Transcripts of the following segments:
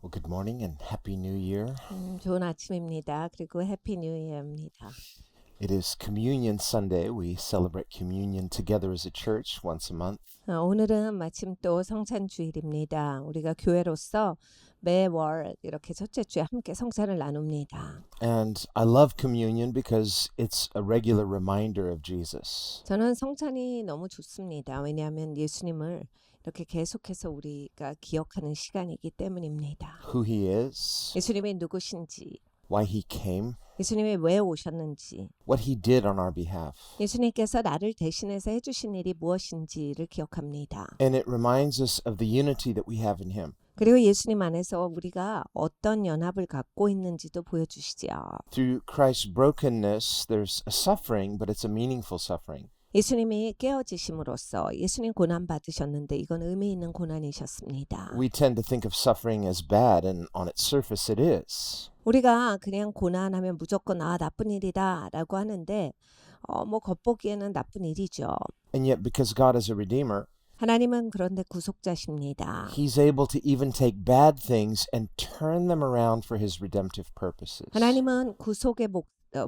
Well, good morning and Happy New Year. 좋은 아침입니다. 그리고 해피 뉴 이어입니다. It is Communion Sunday. We celebrate communion together as a church once a month. 오늘은 마침 또 성찬 주일입니다. 우리가 교회로서 매월 이렇게 첫째 주에 함께 성찬을 나눕니다. And I love communion because it's a regular reminder of Jesus. 저는 성찬이 너무 좋습니다. 왜냐하면 예수님을 이렇게 계속해서 우리가 기억하는 시간이기 때문입니다. Who he is, 예수님이 누구신지, why he came, 예수님이 왜 오셨는지, what he did on our behalf. 예수님께서 나를 대신해서 해주신 일이 무엇인지를 기억합니다. And it reminds us of the unity that we have in him. 그리고 예수님 안에서 우리가 어떤 연합을 갖고 있는지도 보여주시죠. Through Christ's brokenness, there's a suffering, but it's a meaningful suffering. 예수님이 깨어지심으로써 예수님 고난 받으셨는데 이건 의미 있는 고난이셨습니다. We tend to think of suffering as bad, and on its surface it is. 우리가 그냥 고난하면 무조건 나쁜 일이다라고 하는데 뭐 겉보기에는 나쁜 일이죠. And yet, because God is a redeemer, 하나님은 그런데 구속자십니다. He's able to even take bad things and turn them around for His redemptive purposes. 하나님은 구속의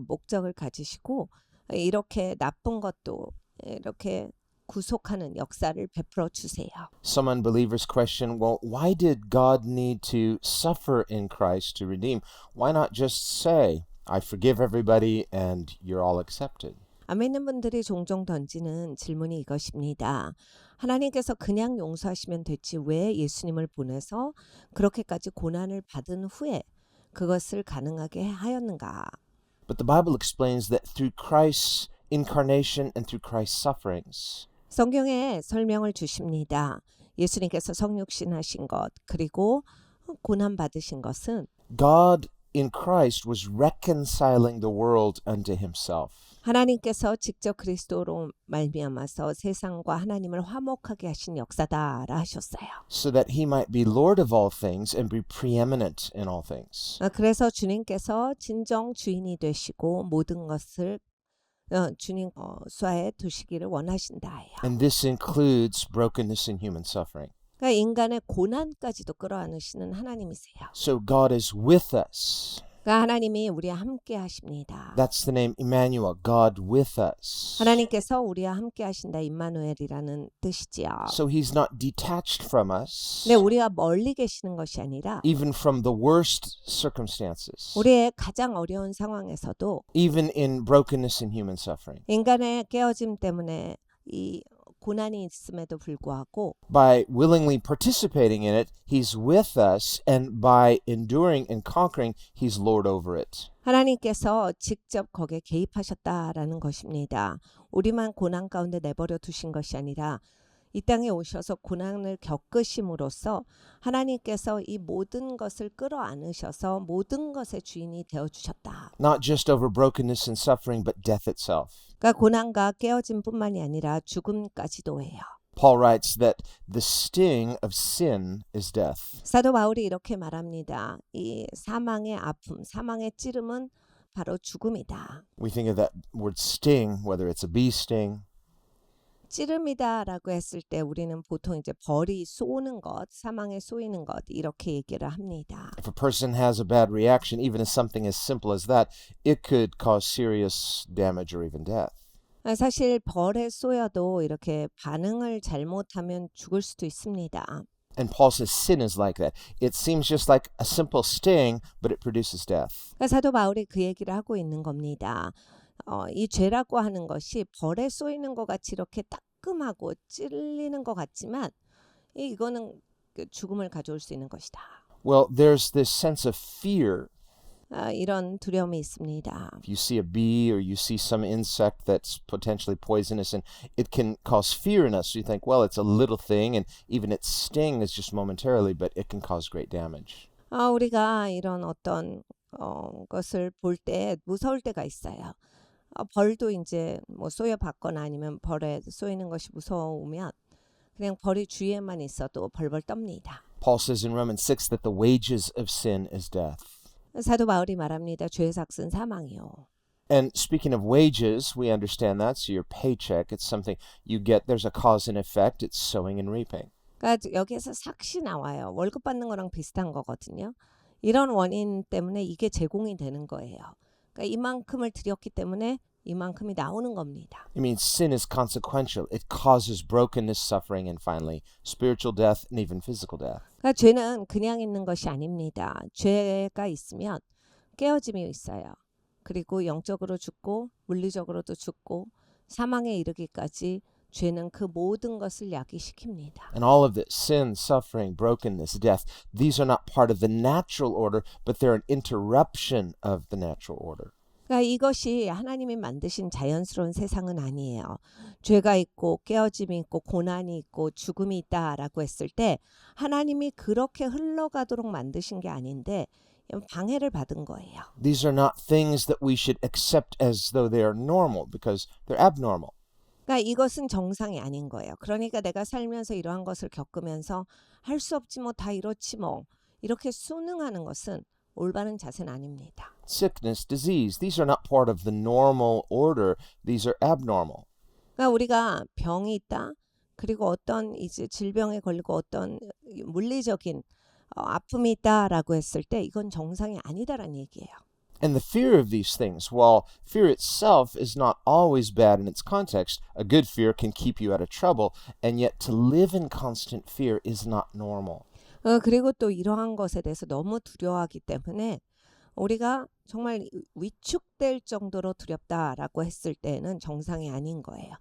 목적을 가지시고 이렇게 나쁜 것도 이렇게 구속하는 역사를 베풀어 주세요. Some unbelievers question, well, why did God need to suffer in Christ to redeem? Why not just say, I forgive everybody and you're all accepted? 안 믿는 분들이 종종 던지는 질문이 이것입니다. 하나님께서 그냥 용서하시면 됐지 왜 예수님을 보내서 그렇게까지 고난을 받은 후에 그것을 가능하게 하였는가? But the Bible explains that through Christ's incarnation and through Christ's sufferings, 성경에 설명을 주십니다. 예수님께서 성육신 하신 것 그리고 고난 받으신 것은 God in Christ was reconciling the world unto Himself. 하나님께서 직접 그리스도로 말미암아서 세상과 하나님을 화목하게 하신 역사다라 하셨어요. So that He might be Lord of all things and be preeminent in all things. 그래서 주님께서 진정 주인이 되시고 모든 것을 주님 수하에 두시기를 원하신다예요. And this includes brokenness and human suffering. 그러니까 인간의 고난까지도 끌어안으시는 하나님이세요. So God is with us. 그러니까 하나님이 우리와 함께 하십니다. That's the name Emmanuel, God with us. 하나님께서 우리와 함께 하신다 임마누엘이라는 뜻이지요. So He's not detached from us, 근데 우리가 멀리 계시는 것이 아니라 even from the worst circumstances, 우리의 가장 어려운 상황에서도 even in brokenness and human suffering. 인간의 깨어짐 때문에 이 고난이 있음에도 불구하고 By willingly participating in it, He's with us, and by enduring and conquering, He's Lord over it. 하나님께서 직접 거기에 개입하셨다라는 것입니다. 우리만 고난 가운데 내버려 두신 것이 아니라 이 땅에 오셔서 고난을 겪으심으로써 하나님께서 이 모든 것을 끌어안으셔서 모든 것의 주인이 되어주셨다. Not just over brokenness and suffering, but death itself. 그러니까 고난과 깨어짐뿐만이 아니라 죽음까지도 해요. Paul writes that the sting of sin is death. 사도 바울이 이렇게 말합니다. 이 사망의 아픔, 사망의 찌름은 바로 죽음이다. We think of that word sting, whether it's a bee sting, 찌름이다라고 했을 때 우리는 보통 이제 벌이 쏘는 것, 사망에 쏘이는 것 이렇게 얘기를 합니다. if a person has a bad reaction, even as something as simple as that, it could cause serious damage or even death. 사실 벌에 쏘여도 이렇게 반응을 잘못하면 죽을 수도 있습니다. And Paul says sin is like that. It seems just like a simple sting, but it produces death. 그러니까 사도 바울이 그 얘기를 하고 있는 겁니다. 이 죄라고 하는 것이 벌에 쏘이는 것 같이 이렇게 따끔하고 찔리는 것 같지만 이거는 죽음을 가져올 수 있는 것이다. Well, there's this sense of fear. 이런 두려움이 있습니다. If you see a bee or you see some insect that's potentially poisonous, and it can cause fear in us. You think, well, it's a little thing, and even its sting is just momentarily, but it can cause great damage. 우리가 이런 어떤 것을 볼 때 무서울 때가 있어요. 벌도 이제 뭐 쏘여 받거나 아니면 벌에 쏘이는 것이 무서우면 그냥 벌이 주위에만 있어도 벌벌 떱니다. Paul says in Romans 6 that the wages of sin is death. 사도 바울이 말합니다. 죄의 삭은 사망이요. And speaking of wages, we understand that. So your paycheck, it's something you get. There's a cause and effect. It's sowing and reaping. 그러니까 여기에서 삭시 나와요. 월급 받는 거랑 비슷한 거거든요. 이런 원인 때문에 이게 제공이 되는 거예요. 그러니까 이만큼을 드렸기 때문에 이만큼이 나오는 겁니다. It means sin is consequential. It causes brokenness, suffering, and finally spiritual death and even physical death. 그러니까 죄는 그냥 있는 것이 아닙니다. 죄가 있으면 깨어짐이 있어요. 그리고 영적으로 죽고 물리적으로도 죽고 사망에 이르기까지 죄는 그 모든 것을 야기시킵니다. And all of this, sin, suffering, brokenness, death, these are not part of the natural order, but they're an interruption of the natural order. 그러니까 이것이 하나님이 만드신 자연스러운 세상은 아니에요. 죄가 있고 깨어짐이 있고 고난이 있고 죽음이 있다라고 했을 때 하나님이 그렇게 흘러가도록 만드신 게 아닌데 방해를 받은 거예요. These are not things that we should accept as though they are normal because they're abnormal. 그러니까 이것은 정상이 아닌 거예요. 그러니까 내가 살면서 이러한 것을 겪으면서 할 수 없지 뭐 다 이렇지 뭐 이렇게 순응하는 것은 올바른 자세는 아닙니다. Sickness, disease, these are not part of the normal order. These are abnormal. 그러니까 우리가 병이 있다. 그리고 어떤 이제 질병에 걸리고 어떤 물리적인 아픔이 있다라고 했을 때 이건 정상이 아니다라는 얘기예요. And the fear of these things, while fear itself is not always bad in its context, a good fear can keep you out of trouble, and yet to live in constant fear is not normal. 그리고 또 이러한 것에 대해서 너무 두려워하기 때문에 우리가 정말 위축될 정도로 두렵다라고 했을 때는 정상이 아닌 거예요.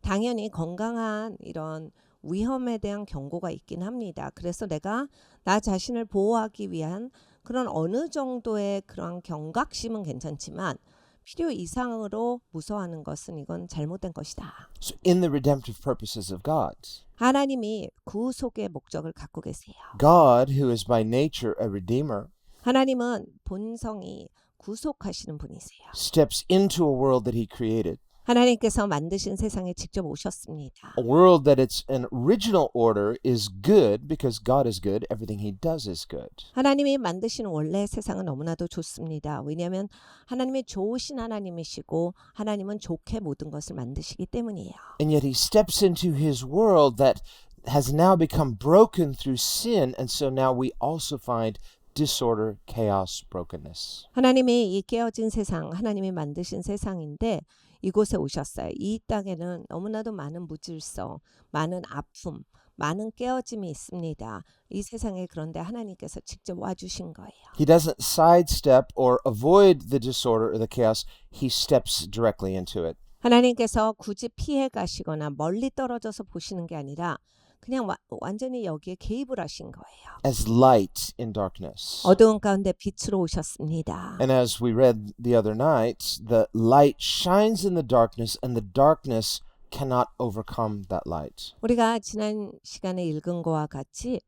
당연히 건강한 이런 위험에 대한 경고가 있긴 합니다. 그래서 내가 나 자신을 보호하기 위한 그런 어느 정도의 그런 경각심은 괜찮지만 필요 이상으로 무서워하는 것은 이건 잘못된 것이다. So in the redemptive purposes of God, 하나님이 구속의 목적을 갖고 계세요. God, who is by nature a redeemer, 하나님은 본성이 구속하시는 분이세요. steps into a world that he created, 하나님께서 만드신 세상에 직접 오셨습니다. a world that its an original order is good because God is good, everything he does is good. 하나님이 만드신 원래 세상은 너무나도 좋습니다. 왜냐하면 하나님이 좋으신 하나님이시고 하나님은 좋게 모든 것을 만드시기 때문이에요. And yet he steps into his world that has now become broken through sin, and so now we also find disorder, chaos, brokenness. 하나님이 이 깨어진 세상, 하나님이 만드신 세상인데 이곳에 오셨어요. 이 땅에는 너무나도 많은 무질서, 많은 아픔, 많은 깨어짐이 있습니다. 이 세상에 그런데 하나님께서 직접 와주신 거예요. He doesn't sidestep or avoid the disorder or the chaos. He steps directly into it. 하나님께서 굳이 피해 가시거나 멀리 떨어져서 보시는 게 아니라 그냥 완전히 여기에 개입을 하신 거예요. As light in darkness. 어두운 가운데 빛으로 오셨습니다. And as we read the other night, the light shines in the darkness, and the darkness cannot overcome that light. 우리가 지난 시간에 읽은 거와 같이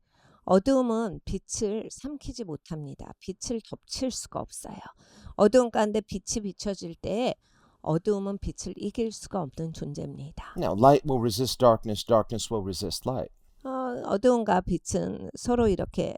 어두움은 빛을 삼키지 못합니다. 빛을 덮칠 수가 없어요. 어두운 가운데 빛이 비춰질 때에 어두움은 빛을 이길 수가 없는 존재입니다. Now, light will resist darkness, darkness will resist light. 어두움과 빛은 서로 이렇게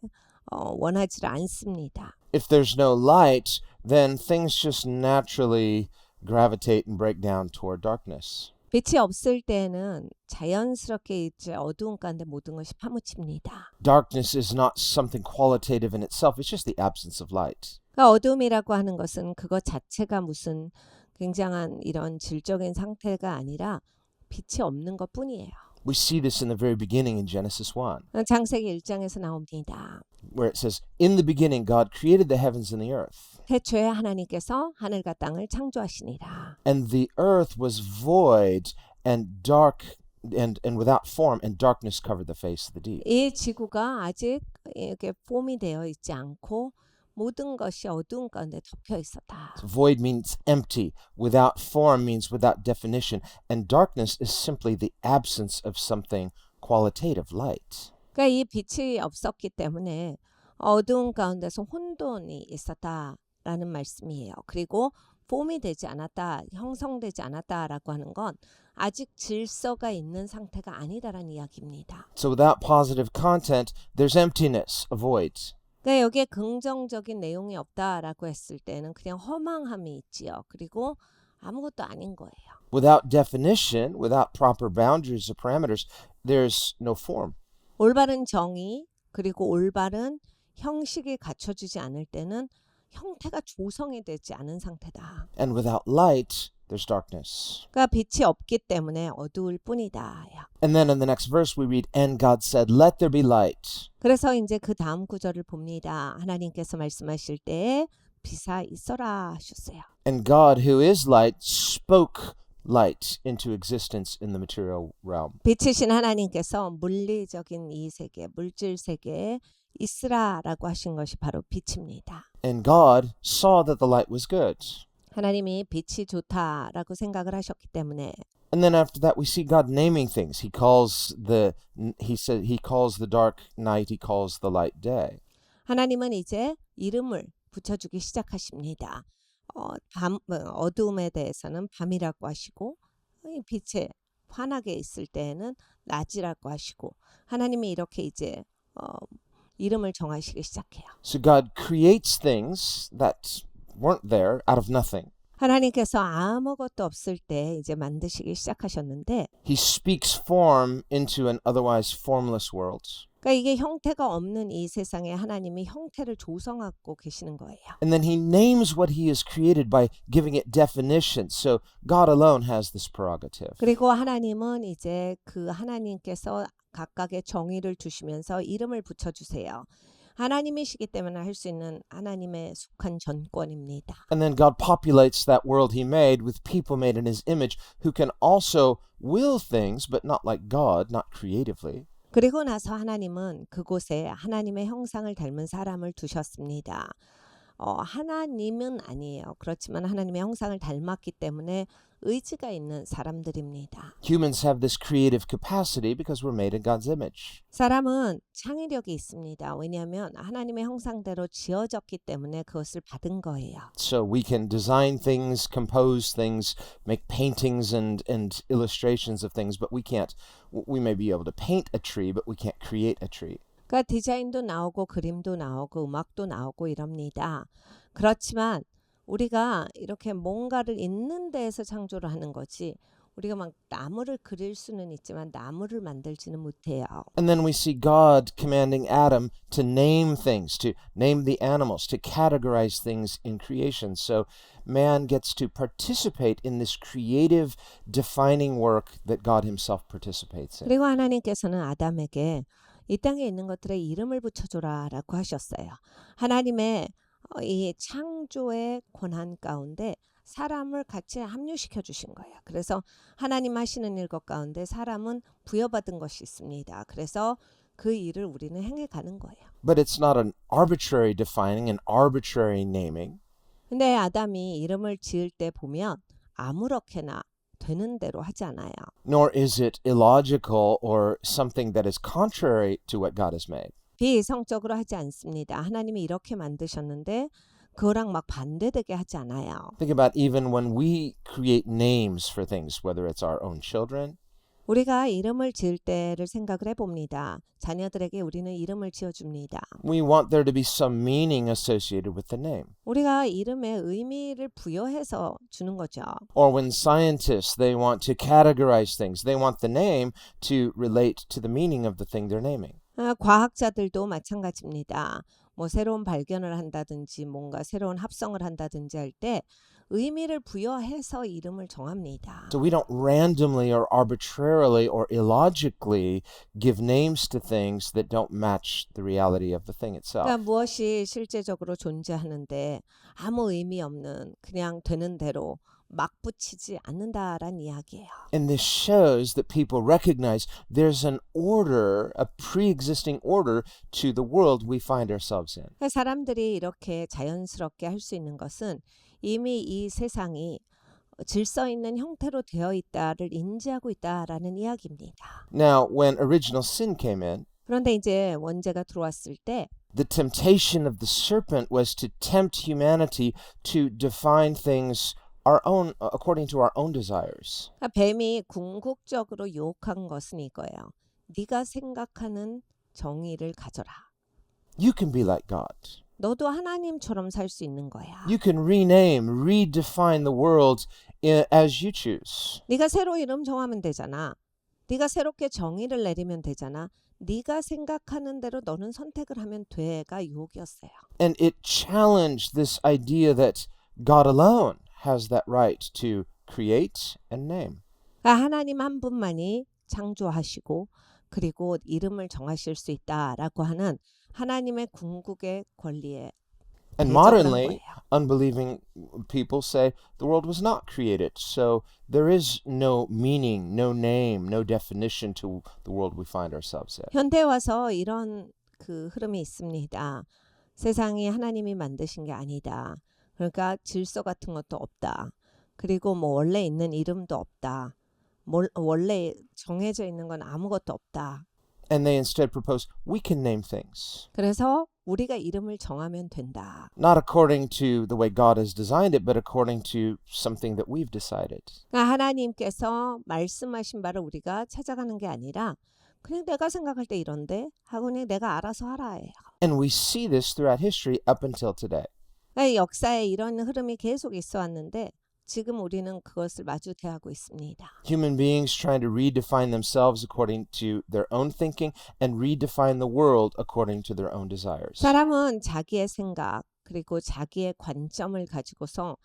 원하지 않습니다. If there's no light, then things just naturally gravitate and break down toward darkness. 빛이 없을 때는 자연스럽게 이제 어두운 가운데 모든 것이 파묻힙니다. Darkness is not something qualitative in itself, it's just the absence of light. 그러니까 어두움이라고 하는 것은 그것 자체가 무슨 굉장한 이런 질적인 상태가 아니라 빛이 없는 것뿐이에요. We see this in the very beginning in Genesis 1, 창세기 1장에서 나옵니다. where it says, "In the beginning God created the heavens and the earth, 태초에 하나님께서 하늘과 땅을 창조하시니라. and the earth was void and dark and without form, and darkness covered the face of the deep." 이 지구가 아직 이렇게 폼이 되어 있지 않고 모든 것이 어두운 가운데 덮여 있었다. So void means empty, without form means without definition, and darkness is simply the absence of something qualitative, light. 그러니까 이 빛이 없었기 때문에 어두운 가운데서 혼돈이 있었다라는 말씀이에요. 그리고 폼이 되지 않았다, 형성되지 않았다라고 하는 건 아직 질서가 있는 상태가 아니다라는 이야기입니다. So without positive content, there's emptiness, a void. 그러니까 여기에 긍정적인 내용이 없다라고 했을 때는 그냥 허망함이 있지요. 그리고 아무것도 아닌 거예요. Without definition, without proper boundaries or parameters, there's no form. 올바른 정의 그리고 올바른 형식이 갖춰지지 않을 때는 형태가 조성이 되지 않은 상태다. And without light, there's darkness. 그러니까 빛이 없기 때문에 어두울 뿐이다. And then in the next verse we read, and God said, let there be light. 그래서 이제 그 다음 구절을 봅니다. 하나님께서 말씀하실 때 빛아 있어라 하셨어요. And God, who is light, spoke light into existence in the material realm. 빛이신 하나님께서 물리적인 이 세계, 물질 세계에 있으라라고 하신 것이 바로 빛입니다. And God saw that the light was good. 하나님이 빛이 좋다라고 생각을 하셨기 때문에 And then after that we see God naming things. He calls the dark night, he calls the light day. 하나님은 이제 이름을 붙여주기 시작하십니다. 어두움에 대해서는 밤이라고 하시고 이 빛에 환하게 있을 때에는 낮이라고 하시고 하나님이 이렇게 이제 이름을 정하시기 시작해요. So God creates things that weren't there out of nothing. 하나님께서 아무것도 없을 때 이제 만드시기 시작하셨는데 He speaks form into an otherwise formless world. 그러니까 이게 형태가 없는 이 세상에 하나님이 형태를 조성하고 계시는 거예요. And then he names what he has created by giving it definition. So God alone has this prerogative. 그리고 하나님은 이제 그 하나님께서 각각의 정의를 주시면서 이름을 붙여주세요. 하나님이시기 때문에 할 수 있는 하나님의 속한 전권입니다. And then God populates that world he made with people made in his image who can also will things, but not like God, not creatively. 그리고 나서 하나님은 그곳에 하나님의 형상을 닮은 사람을 두셨습니다. 하나님은 아니에요. 그렇지만 하나님의 형상을 닮았기 때문에 의지가 있는 사람들입니다. Humans have this creative capacity because we're made in God's image. 사람은 창의력이 있습니다. 왜냐하면 하나님의 형상대로 지어졌기 때문에 그것을 받은 거예요. So we can design things, compose things, make paintings and illustrations of things, but we can't. We may be able to paint a tree, but we can't create a tree. 그러니까 디자인도 나오고 그림도 나오고 음악도 나오고 이럽니다. 그렇지만 우리가 이렇게 뭔가를 있는 데에서 창조를 하는 거지 우리가 막 나무를 그릴 수는 있지만 나무를 만들지는 못해요. And then we see God commanding Adam to name things, to name the animals, to categorize things in creation. So man gets to participate in this creative defining work that God himself participates in. 그리고 하나님께서는 아담에게 이 땅에 있는 것들의 이름을 붙여줘라라고 하셨어요. 하나님의 이 창조의 권한 가운데 사람을 같이 합류시켜 주신 거예요. 그래서 하나님 하시는 일 것 가운데 사람은 부여받은 것이 있습니다. 그래서 그 일을 우리는 행해가는 거예요. But it's not an arbitrary defining, an arbitrary naming. 근데 아담이 이름을 지을 때 보면 아무렇게나 되는 대로 하지 않아요. Nor is it illogical or something that is contrary to what God has made. 비이성적으로 하지 않습니다. 하나님이 이렇게 만드셨는데 그거랑 막 반대되게 하지 않아요. Think about even when we create names for things, whether it's our own children, 우리가 이름을 지을 때를 생각을 해봅니다. 자녀들에게 우리는 이름을 지어줍니다. we want there to be some meaning associated with the name. 우리가 이름에 의미를 부여해서 주는 거죠. Or when scientists, they want to categorize things, they want the name to relate to the meaning of the thing they're naming. 과학자들도 마찬가지입니다. 뭐 새로운 발견을 한다든지 뭔가 새로운 합성을 한다든지 할 때 의미를 부여해서 이름을 정합니다. So we don't randomly or arbitrarily or illogically give names to things that don't match the reality of the thing itself. 그러니까 무엇이 실제적으로 존재하는데 아무 의미 없는 그냥 되는 대로 막 붙이지 않는다라는 이야기예요. And this shows that people recognize there's an order, a pre-existing order to the world we find ourselves in. 그러니까 사람들이 이렇게 자연스럽게 할 수 있는 것은 이미 이 세상이 질서 있는 형태로 되어 있다를 인지하고 있다라는 이야기입니다. Now, when original sin came in, 그런데 이제 원죄가 들어왔을 때 the temptation of the serpent was to tempt humanity to define things our own according to our own desires. 그러니까 뱀이 궁극적으로 유혹한 것은 이거예요. 네가 생각하는 정의를 가져라. You can be like God. 너도 하나님처럼 살 수 있는 거야. You can rename, redefine the world as you choose. 네가 새로 이름 정하면 되잖아. 네가 새롭게 정의를 내리면 되잖아. 네가 생각하는 대로 너는 선택을 하면 돼가 유혹이었어요. And it challenged this idea that God alone has that right to create and name. 그러니까 하나님 한 분만이 창조하시고 그리고 이름을 정하실 수 있다라고 하는 하나님의 궁극의 권리에 And 대적을 한 modernly, 거예요. unbelieving people say the world was not created, so there is no meaning, no name, no definition to the world we find ourselves in. 현대에 와서 이런 그 흐름이 있습니다. 세상이 하나님이 만드신 게 아니다. 그러니까 질서 같은 것도 없다. 그리고 뭐 원래 있는 이름도 없다. 원래 정해져 있는 건 아무것도 없다. And they instead propose we can name things. 그래서 우리가 이름을 정하면 된다. Not according to the way God has designed it, but according to something that we've decided. 그러니까 하나님께서 말씀하신 바를 우리가 찾아가는 게 아니라 그냥 내가 생각할 때 이런데 하고 그냥 내가 알아서 하라예요. And we see this throughout history up until today. 그러니까 역사에 이런 흐름이 계속 있어 왔는데 지금 우리는 그것을 마주대하고 있습니다. Human beings trying to redefine themselves according to their own thinking and redefine the world according to their own desires. 사람은 자기의 생각 그리고 자기의 관점을 가지고서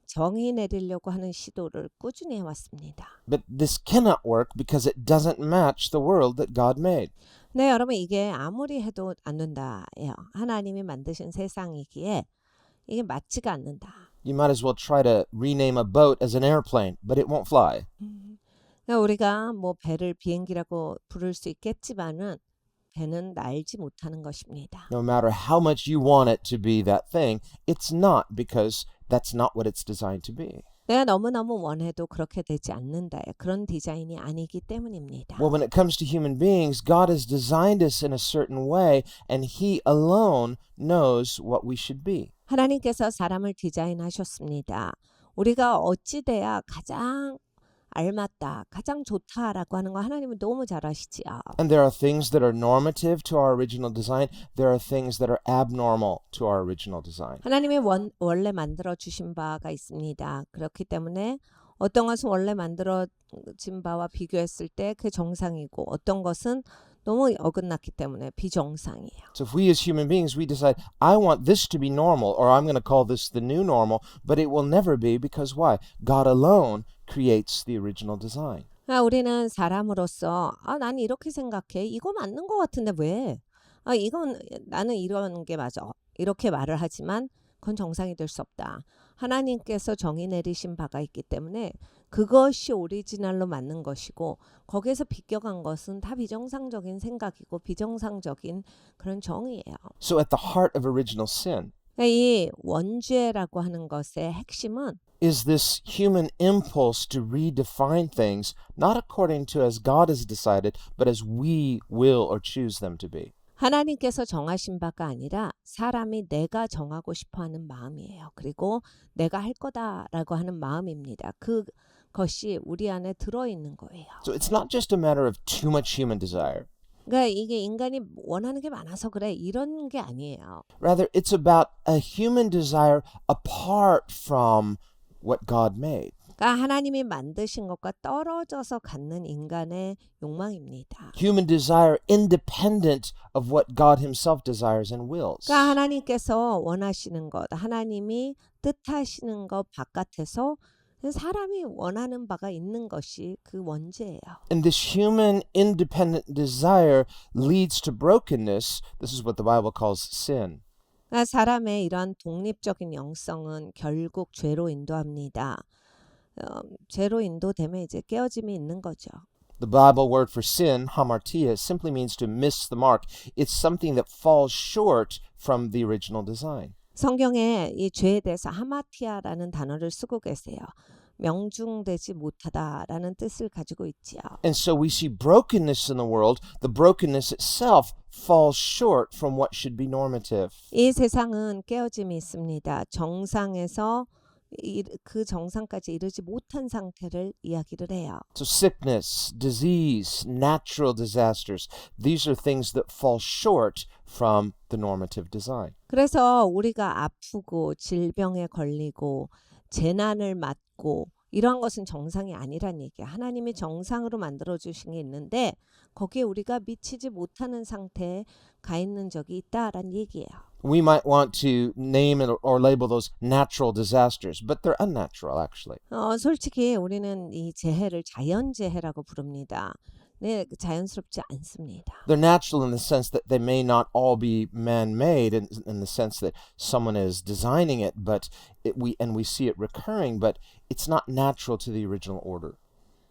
정의 내리려고 하는 시도를 꾸준히 해왔습니다. But this cannot work because it doesn't match the world that God made. 네, 여러분 이게 아무리 해도 안 된다예요. 하나님이 만드신 세상이기에 이게 맞지가 않는다. You might as well try to rename a boat as an airplane, but it won't fly. 그러니까 우리가 뭐 배를 비행기라고 부를 수 있겠지만은 배는 날지 못하는 것입니다. No matter how much you want it to be that thing, it's not because that's not what it's designed to be. 내가 너무너무 원해도 그렇게 되지 않는다. 그런 디자인이 아니기 때문입니다. Well, when it comes to human beings, God has designed us in a certain way, and He alone knows what we should be. 하나님께서 사람을 디자인하셨습니다. 우리가 어찌 돼야 가장 알맞다, 가장 좋다라고 하는 거 하나님은 너무 잘 아시지요. And there are things that are normative to our original design. There are things that are abnormal to our original design. 하나님이 원래 만들어 주신 바가 있습니다. 그렇기 때문에 어떤 것은 원래 만들어진 바와 비교했을 때 그 정상이고 어떤 것은 너무 어긋났기 때문에 비정상이에요. So if we as human beings, we decide, I want this to be normal, or I'm going to call this the new normal, but it will never be because why? God alone creates the original design. 우리는 사람으로서 난 이렇게 생각해. 이거 맞는 것 같은데 왜? 이건 나는 이런 게 맞아. 이렇게 말을 하지만 그건 정상이 될 수 없다. 하나님께서 정의 내리신 바가 있기 때문에 그것이 오리지널로 맞는 것이고 거기에서 비껴간 것은 다 비정상적인 생각이고 비정상적인 그런 정의예요. So at the heart of original sin 이 원죄라고 하는 것의 핵심은 is this human impulse to redefine things, not according to as God has decided, but as we will or choose them to be. 하나님께서 정하신 바가 아니라 사람이 내가 정하고 싶어하는 마음이에요. 그리고 내가 할 거다라고 하는 마음입니다. 그것이 우리 안에 들어있는 거예요. So it's not just a matter of too much human desire. 그러니까 이게 인간이 원하는 게 많아서 그래 이런 게 아니에요. Rather, it's about a human desire apart from what God made. 그러니까 하나님이 만드신 것과 떨어져서 갖는 인간의 욕망입니다. Human desire independent of what God himself desires and wills. 그러니까 하나님께서 원하시는 것, 하나님이 뜻하시는 것 바깥에서 사람이 원하는 바가 있는 것이 그 원죄예요. And this human independent desire leads to brokenness. This is what the Bible calls sin. 그러니까 사람의 이러한 독립적인 영성은 결국 죄로 인도합니다. 죄로 인도되면 이제 깨어짐이 있는 거죠. The Bible word for sin, hamartia, simply means to miss the mark. It's something that falls short from the original design. 성경에 이 죄에 대해서 하마티아라는 단어를 쓰고 계세요. 명중되지 못하다라는 뜻을 가지고 있지요. And so we see brokenness in the world. The brokenness itself falls short from what should be normative. 이 세상은 깨어짐이 있습니다. 정상에서 그 정상까지 이르지 못한 상태를 이야기를 해요. So sickness, disease, natural disasters, these are things that fall short from the normative design. 그래서 우리가 아프고 질병에 걸리고 재난을 맞고 이러한 것은 정상이 아니란 얘기야. 하나님이 정상으로 만들어 주신 게 있는데 거기에 우리가 미치지 못하는 상태에 가 있는 적이 있다란 얘기예요. We might want to name or label those natural disasters, but they're unnatural actually. 솔직히 우리는 이 재해를 자연재해라고 부릅니다. 네, 자연스럽지 않습니다. They're natural in the sense that they may not all be man-made in the sense that someone is designing it, but we see it recurring, but it's not natural to the original order.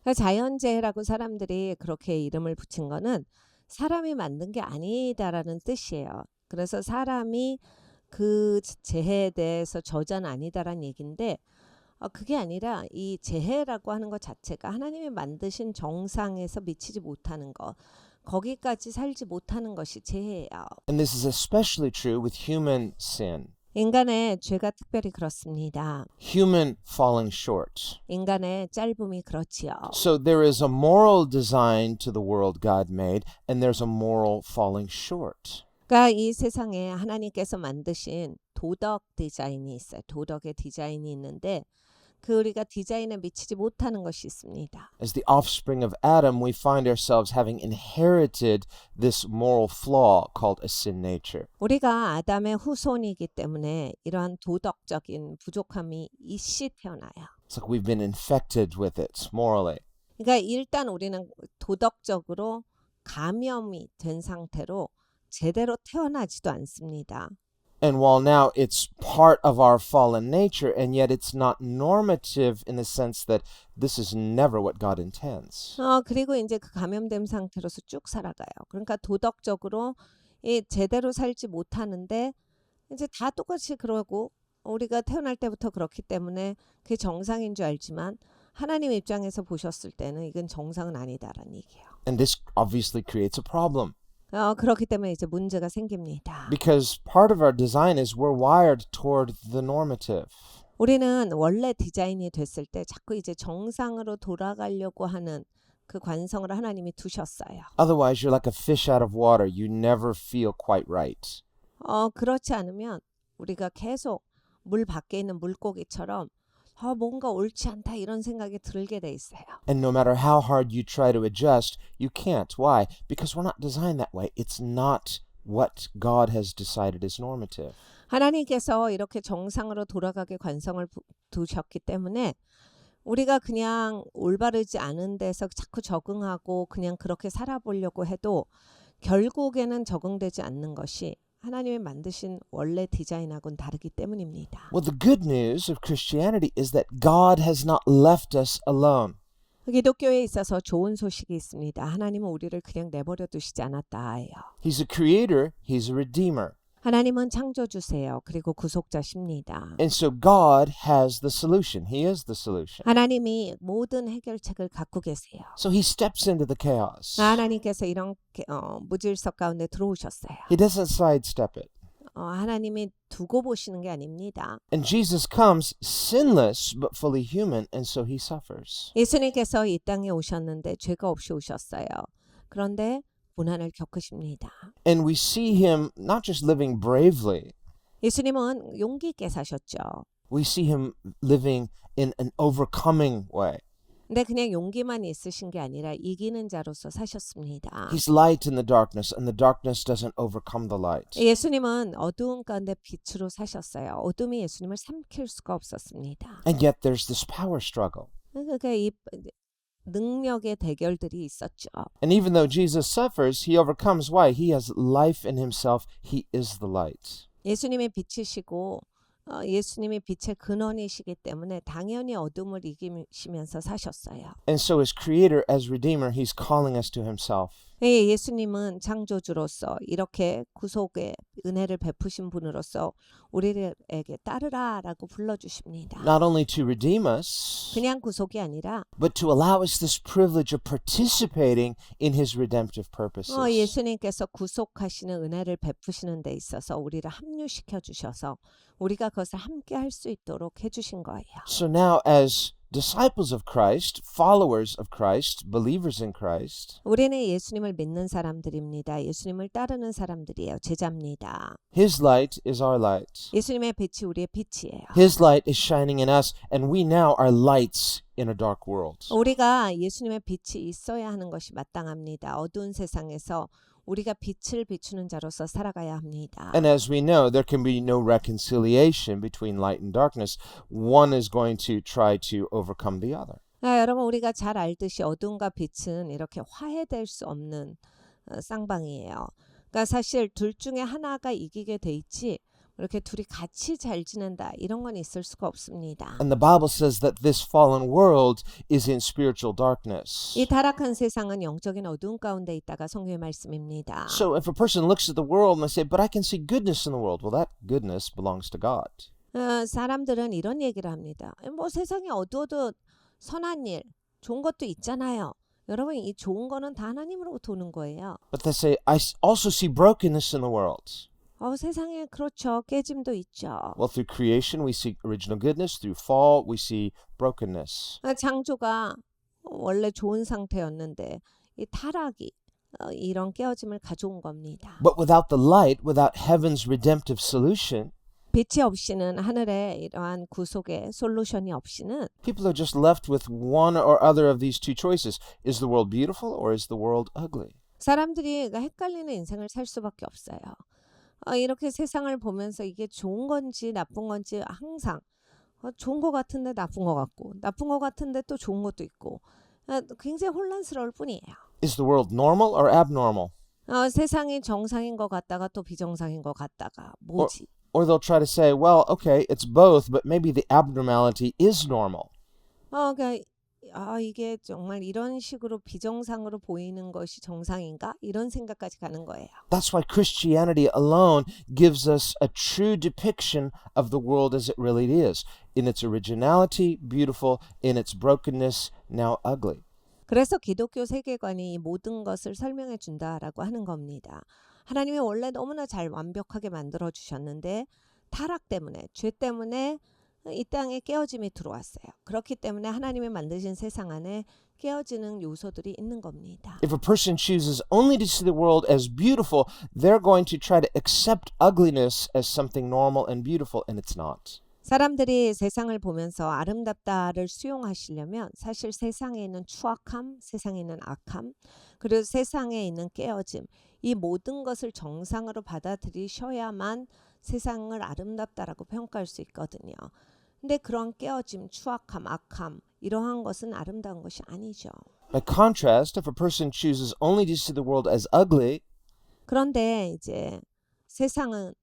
그러니까 자연재해라고 사람들이 그렇게 이름을 붙인 거는 사람이 만든 게 아니다라는 뜻이에요. 그래서 사람이 그 재해에 대해서 저자는 아니다라는 얘기인데 그게 아니라 이 재해라고 하는 것 자체가 하나님이 만드신 정상에서 미치지 못하는 것, 거기까지 살지 못하는 것이 재해예요. And this is especially true with human sin. 인간의 죄가 특별히 그렇습니다. Human falling short. 인간의 짧음이 그렇지요. So there is a moral design to the world God made, and there's a moral falling short. 그러니까 이 세상에 하나님께서 만드신 도덕 디자인이 있어요. 도덕의 디자인이 있는데 그 우리가 디자인에 미치지 못하는 것이 있습니다. As the offspring of Adam, we find ourselves having inherited this moral flaw called a sin nature. 우리가 아담의 후손이기 때문에 이러한 도덕적인 부족함이 이씨 태어나요. It's like we've been infected with it morally. 그러니까 일단 우리는 도덕적으로 감염이 된 상태로 제대로 태어나지도 않습니다. And while now it's part of our fallen nature, and yet it's not normative in the sense that this is never what God intends. 그리고 이제 그 감염된 상태로서 쭉 살아가요. 그러니까 도덕적으로 제대로 살지 못하는데 이제 다 똑같이 그러고 우리가 태어날 때부터 그렇기 때문에 그게 정상인 줄 알지만 하나님 입장에서 보셨을 때는 이건 정상은 아니다라는 얘기예요. And this obviously creates a problem. 그렇기 때문에 이제 문제가 생깁니다. Because part of our design is we're wired toward the normative. 우리는 원래 디자인이 됐을 때 자꾸 이제 정상으로 돌아가려고 하는 그 관성을 하나님이 두셨어요. Otherwise, you're like a fish out of water. You never feel quite right. 그렇지 않으면 우리가 계속 물 밖에 있는 물고기처럼 뭔가 옳지 않다 이런 생각이 들게 돼 있어요. And no matter how hard you try to adjust, you can't. Why? Because we're not designed that way. It's not what God has decided is normative. 하나님께서 이렇게 정상으로 돌아가게 관성을 두셨기 때문에 우리가 그냥 올바르지 않은 데서 자꾸 적응하고 그냥 그렇게 살아보려고 해도 결국에는 적응되지 않는 것이 하나님이 만드신 원래 디자인하고는 다르기 때문입니다. Well, the good news of Christianity is that God has not left us alone. 기독교에 있어서 좋은 소식이 있습니다. 하나님은 우리를 그냥 내버려 두시지 않았다예요. He's a creator, he's a redeemer. 하나님은 창조주세요. 그리고 구속자십니다. And so God has the solution. He is the solution. 하나님이 모든 해결책을 갖고 계세요. So he steps into the chaos. 하나님께서 이런 무질서 가운데 들어오셨어요. He doesn't sidestep it. 하나님이 두고 보시는 게 아닙니다. And Jesus comes sinless but fully human, and so he suffers. 예수님께서 이 땅에 오셨는데 죄가 없이 오셨어요. 그런데 고난을 겪으십니다. And we see him not just living bravely, 예수님은 용기 있게 사셨죠. we see him living in an overcoming way. 근데 그냥 용기만 있으신 게 아니라 이기는 자로서 사셨습니다. He's light in the darkness, and the darkness doesn't overcome the light. 예수님은 어두운 가운데 빛으로 사셨어요. 어둠이 예수님을 삼킬 수가 없었습니다. And yet there's this power struggle. 그러니까 이 능력의 대결들이 있었죠. And even though Jesus suffers, he overcomes. Why? He has life in himself. He is the light. 예수님이 빛이시고 예수님이 빛의 근원이시기 때문에 당연히 어둠을 이기시면서 사셨어요. And so as creator, as redeemer, he's calling us to himself. 예수님은 창조주로서 이렇게 구속의 은혜를 베푸신 분으로서 우리에게 따르라라고 불러주십니다. Not only to redeem us, 그냥 구속이 아니라 but to allow us this privilege of participating in his redemptive purposes. 예수님께서 구속하시는 은혜를 베푸시는 데 있어서 우리를 합류시켜 주셔서 우리가 그것을 함께 할 수 있도록 해주신 거예요. So now as disciples of Christ, followers of Christ, believers in Christ, 우리는 예수님을 믿는 사람들입니다. 예수님을 따르는 사람들이에요. 제자입니다. His light is our light. 예수님의 빛이 우리의 빛이에요. His light is shining in us, and we now are lights in a dark world. 우리가 예수님의 빛이 있어야 하는 것이 마땅합니다. 어두운 세상에서 우리가 빛을 비추는 자로서 살아가야 합니다. And as we know, there can be no reconciliation between light and darkness. One is going to try to overcome the other. 여러분 우리가 잘 알듯이 어둠과 빛은 이렇게 화해될 수 없는 쌍방이에요. 그러니까 사실 둘 중에 하나가 이기게 돼 있지 이렇게 둘이 같이 잘 지낸다 이런 건 있을 수가 없습니다. And the Bible says that this fallen world is in spiritual darkness. 이 타락한 세상은 영적인 어두운 가운데 있다가 성경의 말씀입니다. So if a person looks at the world and they say, but I can see goodness in the world, well, that goodness belongs to God. 사람들은 이런 얘기를 합니다. 뭐 세상이 어두워도 선한 일, 좋은 것도 있잖아요. 여러분 이 좋은 거는 다 하나님으로부터 오는 거예요. But they say, I also see brokenness in the world. 세상에 그렇죠. 깨짐도 있죠. Well, through creation, we see original goodness. Through fall, we see brokenness. 창조가 원래 좋은 상태였는데 이 타락이 이런 깨어짐을 가져온 겁니다. But without the light, without heaven's redemptive solution, 빛이 없이는 하늘의 이러한 구속의 솔루션이 없이는 people are just left with one or other of these two choices. Is the world beautiful or is the world ugly? 사람들이 헷갈리는 인생을 살 수밖에 없어요. 이렇게 세상을 보면서 이게 좋은 건지 나쁜 건지 항상 좋은 것 같은데 나쁜 것 같고 나쁜 것 같은데 또 좋은 것도 있고 굉장히 혼란스러울 뿐이에요. Is the world normal or abnormal? 세상이 정상인 것 같다가 또 비정상인 것 같다가 뭐지? Or they'll try to say, well, okay, it's both, but maybe the abnormality is normal. 그러니까 이게 정말 이런 식으로 비정상으로 보이는 것이 정상인가? 이런 생각까지 가는 거예요. That's why Christianity alone gives us a true depiction of the world as it really is. In its originality, beautiful. In its brokenness, now ugly. 그래서 기독교 세계관이 이 모든 것을 설명해 준다라고 하는 겁니다. 하나님이 원래 너무나 잘 완벽하게 만들어 주셨는데 타락 때문에 죄 때문에 이 땅에 깨어짐이 들어왔어요. 그렇기 때문에 하나님이 만드신 세상 안에 깨어지는 요소들이 있는 겁니다. If a person chooses only to see the world as beautiful, they're going to try to accept ugliness as something normal and beautiful, and it's not. 사람들이 세상을 보면서 아름답다를 수용하시려면 사실 세상에 있는 추악함, 세상에 있는 악함, 그리고 세상에 있는 깨어짐, 이 모든 것을 정상으로 받아들이셔야만 세상을 아름답다라고 평가할 수 있거든요. 근데 그런 깨어짐, 추악함, 악함 이러한 것은 아름다운 것이 아니죠. By contrast, if a person chooses only to see the world as ugly, 그런데 이제 세상은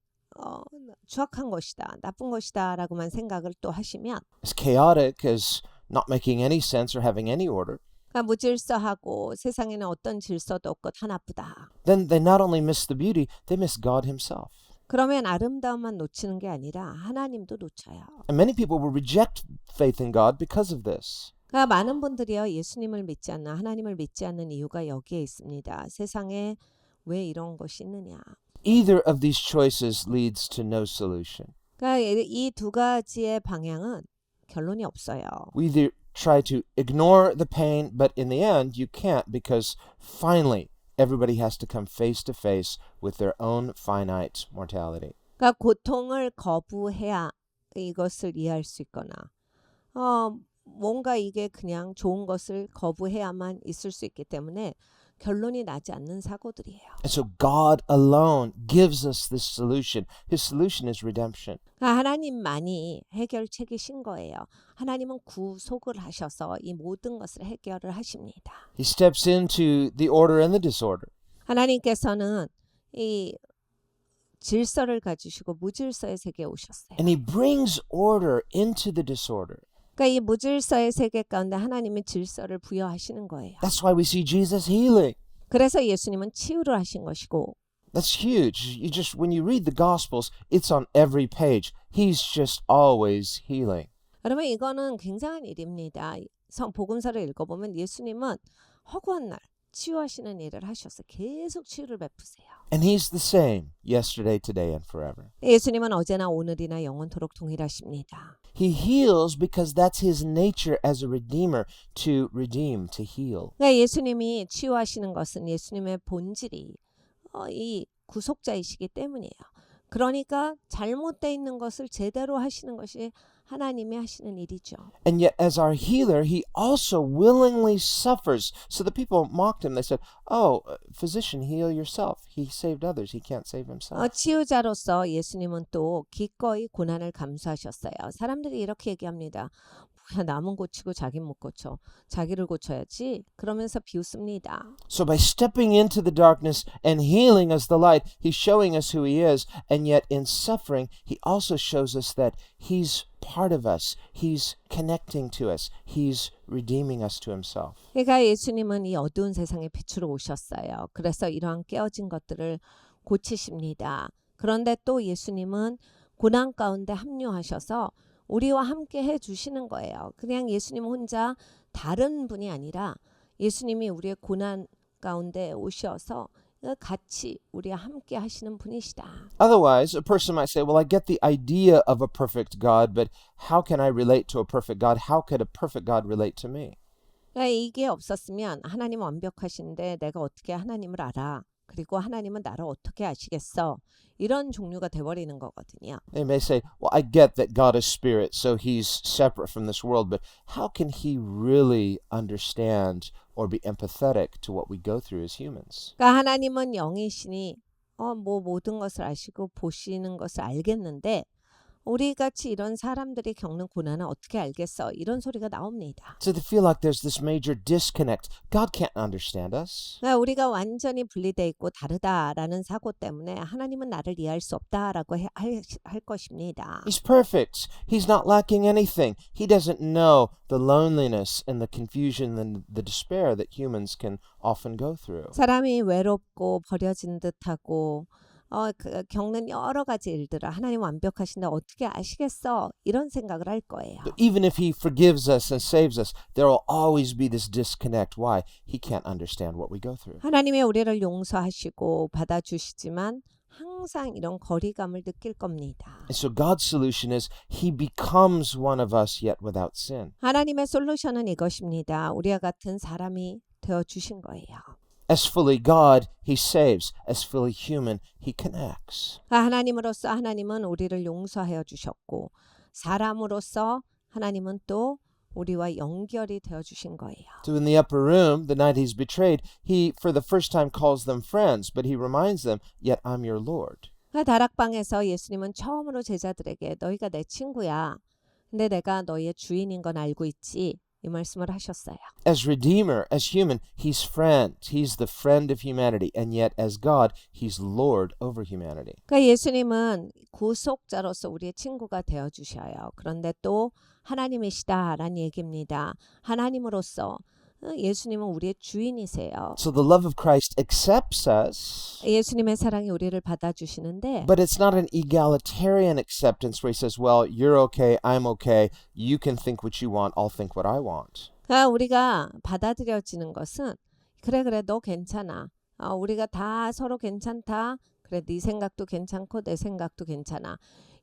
추악한 것이다, 나쁜 것이다라고만 생각을 또 하시면 as chaotic, as not making any sense or having any order, 그러니까 무질서하고 세상에는 어떤 질서도 없고 다 나쁘다. then they not only miss the beauty, they miss God himself. 그러면 아름다움만 놓치는 게 아니라 하나님도 놓쳐요. And many people will reject faith in God because of this. 그러니까 많은 분들이요 예수님을 믿지 않는 하나님을 믿지 않는 이유가 여기에 있습니다. 세상에 왜 이런 것이 있느냐. Either of these choices leads to no solution. 그러니까 이 두 가지의 방향은 결론이 없어요. We either try to ignore the pain, but in the end you can't because finally everybody has to come face to face with their own finite mortality. 그러니까 고통을 거부해야 이것을 이해할 수 있거나 뭔가 이게 그냥 좋은 것을 거부해야만 있을 수 있기 때문에 결론이 나지 않는 사고들이에요. And so God alone gives us this solution. His solution is redemption. 그러니까 하나님만이 해결책이신 거예요. 하나님은 구속을 하셔서 이 모든 것을 해결을 하십니다. He steps into the order and the disorder. 하나님께서는 이 질서를 가지시고 무질서의 세계에 오셨어요. And he brings order into the disorder. 그러니까 이 무질서의 세계 가운데 하나님이 질서를 부여하시는 거예요. That's why we see Jesus healing. 그래서 예수님은 치유를 하신 것이고 That's huge. When you read the Gospels, it's on every page. He's just always healing. 여러분 이거는 굉장한 일입니다. 복음서를 읽어보면 예수님은 허구한 날, 치유하시는 일을 하셔서 계속 치유를 베푸세요. And he's the same yesterday, today, and forever. 예수님은 어제나 오늘이나 영원토록 동일하십니다. He heals because that's his nature as a redeemer, to redeem, to heal. 그러니까 예수님이 치유하시는 것은 예수님의 본질이 이 구속자이시기 때문이에요. 그러니까 잘못되어 있는 것을 제대로 하시는 것이 하나님이 하시는 일이죠. And yet, as our healer, he also willingly suffers. So the people mocked him. They said, "Oh, physician, heal yourself. He saved others. He can't save himself." 치유자로서 예수님은 또 기꺼이 고난을 감수하셨어요. 사람들이 이렇게 얘기합니다. 뭐야, 남은 고치고 자기는 못 고쳐. 자기를 고쳐야지. 그러면서 비웃습니다. So by stepping into the darkness and healing us the light, he's showing us who he is. And yet in suffering, he also shows us that he's part of us. He's connecting to us. He's redeeming us to himself. 그러니까 예수님은 이 어두운 세상에 빛으로 오셨어요. 그래서 이러한 깨어진 것들을 고치십니다. 그런데 또 예수님은 고난 가운데 합류하셔서 우리와 함께 해주시는 거예요. 그냥 예수님 혼자 다른 분이 아니라 예수님이 우리의 고난 가운데 오셔서 같이 우리와 함께 하시는 분이시다. Otherwise, a person might say, well, I get the idea of a perfect God, but how can I relate to a perfect God? How could a perfect God relate to me? 그러니까 이게 없었으면 하나님 완벽하신데 내가 어떻게 하나님을 알아? 그리고 하나님은 나를 어떻게 아시겠어? 이런 종류가 돼버리는 거거든요. They may say, well, I get that God is spirit, so he's separate from this world, but how can he really understand or be empathetic to what we go through as humans? 그러니까 하나님은 영이시니 뭐 모든 것을 아시고 보시는 것을 알겠는데 우리 같이 이런 사람들이 겪는 고난은 어떻게 알겠어? 이런 소리가 나옵니다. So they feel like there's this major disconnect. God can't understand us. 그러니까 우리가 완전히 분리돼 있고 다르다라는 사고 때문에 하나님은 나를 이해할 수 없다라고 할 것입니다. He's perfect. He's not lacking anything. He doesn't know the loneliness and the confusion and the despair that humans can often go through. 사람이 외롭고 버려진 듯하고 겪는 여러 가지 일들을 하나님 완벽하신데 어떻게 아시겠어? 이런 생각을 할 거예요. But even if he forgives us and saves us, there will always be this disconnect. Why? He can't understand what we go through. 하나님이 우리를 용서하시고 받아주시지만 항상 이런 거리감을 느낄 겁니다. And so God's solution is he becomes one of us yet without sin. 하나님의 솔루션은 이것입니다. 우리와 같은 사람이 되어주신 거예요. As fully God, he saves. As fully human, he connects. 하나님으로서 하나님은 우리를 용서하여 주셨고 사람으로서 하나님은 또 우리와 연결이 되어 주신 거예요. So in the upper room, the night he's betrayed, he for the first time calls them friends, but he reminds them, yet I'm your Lord. 다락방에서 예수님은 처음으로 제자들에게 너희가 내 친구야. 근데 내가 너희의 주인인 건 알고 있지. 이 말씀을 하셨어요. As Redeemer, as human, he's friend. He's the friend of humanity. And yet as God, he's Lord over humanity. 그러니까 예수님은 구속자로서 우리의 친구가 되어 주셔요. 그런데 또 하나님이시다라는 얘기입니다. 하나님으로서 예수님은 우리의 주인이세요. So the love of Christ accepts us, 예수님의 사랑이 우리를 받아주시는데 but it's not an egalitarian acceptance where he says, well, you're okay, I'm okay, you can think what you want, I'll think what I want. 그러니까 우리가 받아들여지는 것은 그래 너 괜찮아. 우리가 다 서로 괜찮다. 그래 네 생각도 괜찮고 내 생각도 괜찮아.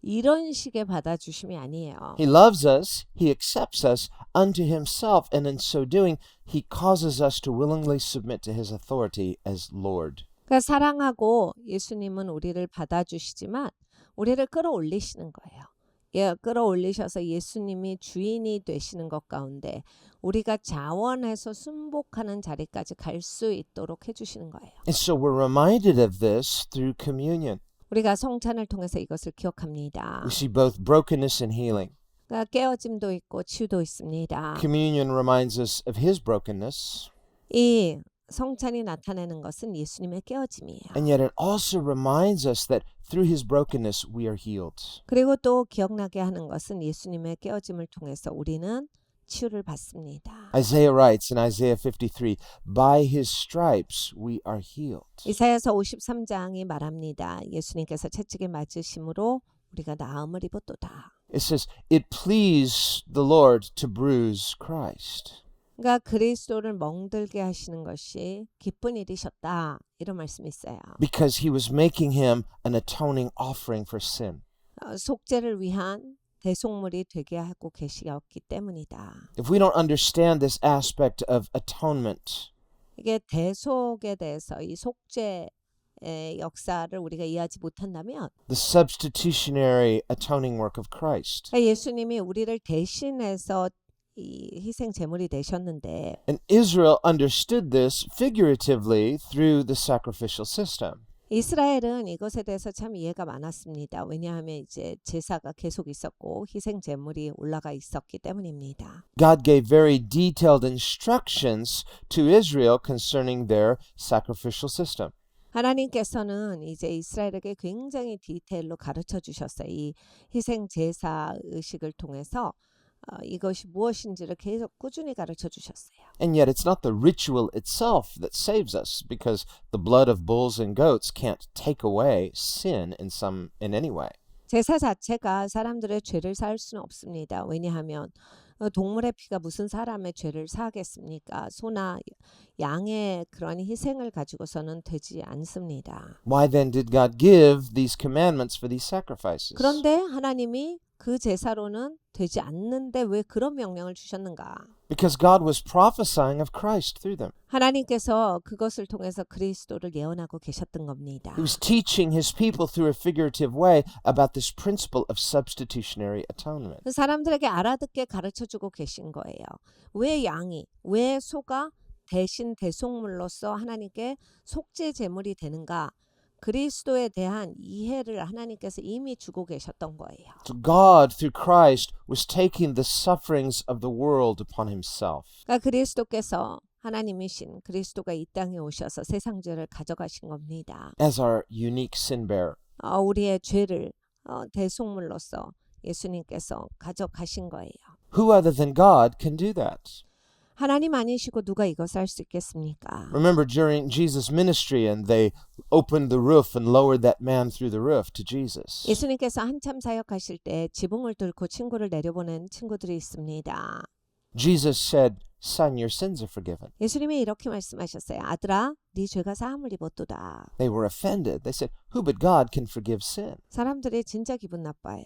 이런 식의 받아주심이 아니에요. He loves us, he accepts us unto himself, and in so doing, he causes us to willingly submit to his authority as Lord. 그러니까 사랑하고 예수님은 우리를 받아주시지만 우리를 끌어올리시는 거예요. 끌어올리셔서 예수님이 주인이 되시는 것 가운데 우리가 자원해서 순복하는 자리까지 갈 수 있도록 해주시는 거예요. And so we're reminded of this through communion. 우리가 성찬을 통해서 이것을 기억합니다. We see both brokenness and healing. 그러니까 깨어짐도 있고 치유도 있습니다. Communion reminds us of his brokenness, 이 성찬이 나타내는 것은 예수님의 깨어짐이에요. and yet it also reminds us that through his brokenness we are healed. 그리고 또 기억나게 하는 것은 예수님의 깨어짐을 통해서 우리는 치유를 받습니다. Isaiah writes in Isaiah 53, by his stripes we are healed. 이사야서 53장이 말합니다. 예수님께서 채찍에 맞으심으로 우리가 나음을 입었도다. It says, it pleased the Lord to bruise Christ. 그러니까 그리스도를 멍들게 하시는 것이 기쁜 일이셨다. 이런 말씀이 있어요. because he was making him an atoning offering for sin. 속죄를 위한 대속물이 되게 하고 계시었기 때문이다. If we don't understand this aspect of atonement, 이게 대속에 대해서 이 속죄의 역사를 우리가 이해하지 못한다면 the substitutionary atoning work of Christ, 그러니까 예수님이 우리를 대신해서 이 희생 제물이 되셨는데 and Israel understood this figuratively through the sacrificial system. 이스라엘은 이것에 대해서 참 이해가 많았습니다. 왜냐하면 이제 제사가 계속 있었고 희생 제물이 올라가 있었기 때문입니다. God gave very detailed instructions to Israel concerning their sacrificial system. 하나님께서는 이제 이스라엘에게 굉장히 디테일로 가르쳐 주셨어요. 이 희생 제사 의식을 통해서 이것이 무엇인지를 계속 꾸준히 가르쳐 주셨어요. And yet it's not the ritual itself that saves us, because the blood of bulls and goats can't take away sin in any way. 제사 자체가 사람들의 죄를 사할 수는 없습니다. 왜냐하면 동물의 피가 무슨 사람의 죄를 사하겠습니까? 소나 양의 그런 희생을 가지고서는 되지 않습니다. Why then did God give these commandments for these sacrifices? 그런데 하나님이 그 제사로는 되지 않는데 왜 그런 명령을 주셨는가? Because God was prophesying of Christ through them. 하나님께서 그것을 통해서 그리스도를 예언하고 계셨던 겁니다. He was teaching his people through a figurative way about this principle of substitutionary atonement. 그 사람들에게 알아듣게 가르쳐주고 계신 거예요. 왜 양이, 왜 소가 대신 대속물로서 하나님께 속죄 제물이 되는가? 그리스도에 대한 이해를 하나님께서 이미 주고 계셨던 거예요. So God, through Christ, was taking the sufferings of the world upon himself. 그러니까 그리스도께서 하나님이신 그리스도가 이 땅에 오셔서 세상 죄를 가져가신 겁니다. As our unique sin bearer. 우리의 죄를 대속물로서 예수님께서 가져가신 거예요. Who other than God can do that? 하나님 아니시고 누가 이것을 할 수 있겠습니까? Remember during Jesus' ministry, and they opened the roof and lowered that man through the roof to Jesus. 예수님께서 한참 사역하실 때 지붕을 뚫고 친구를 내려보낸 친구들이 있습니다. Jesus said, "Son, your sins are forgiven." 예수님이 이렇게 말씀하셨어요. 아들아, 네 죄가 사함을 입었도다. They were offended. They said, "Who but God can forgive sin?" 사람들이 진짜 기분 나빠요.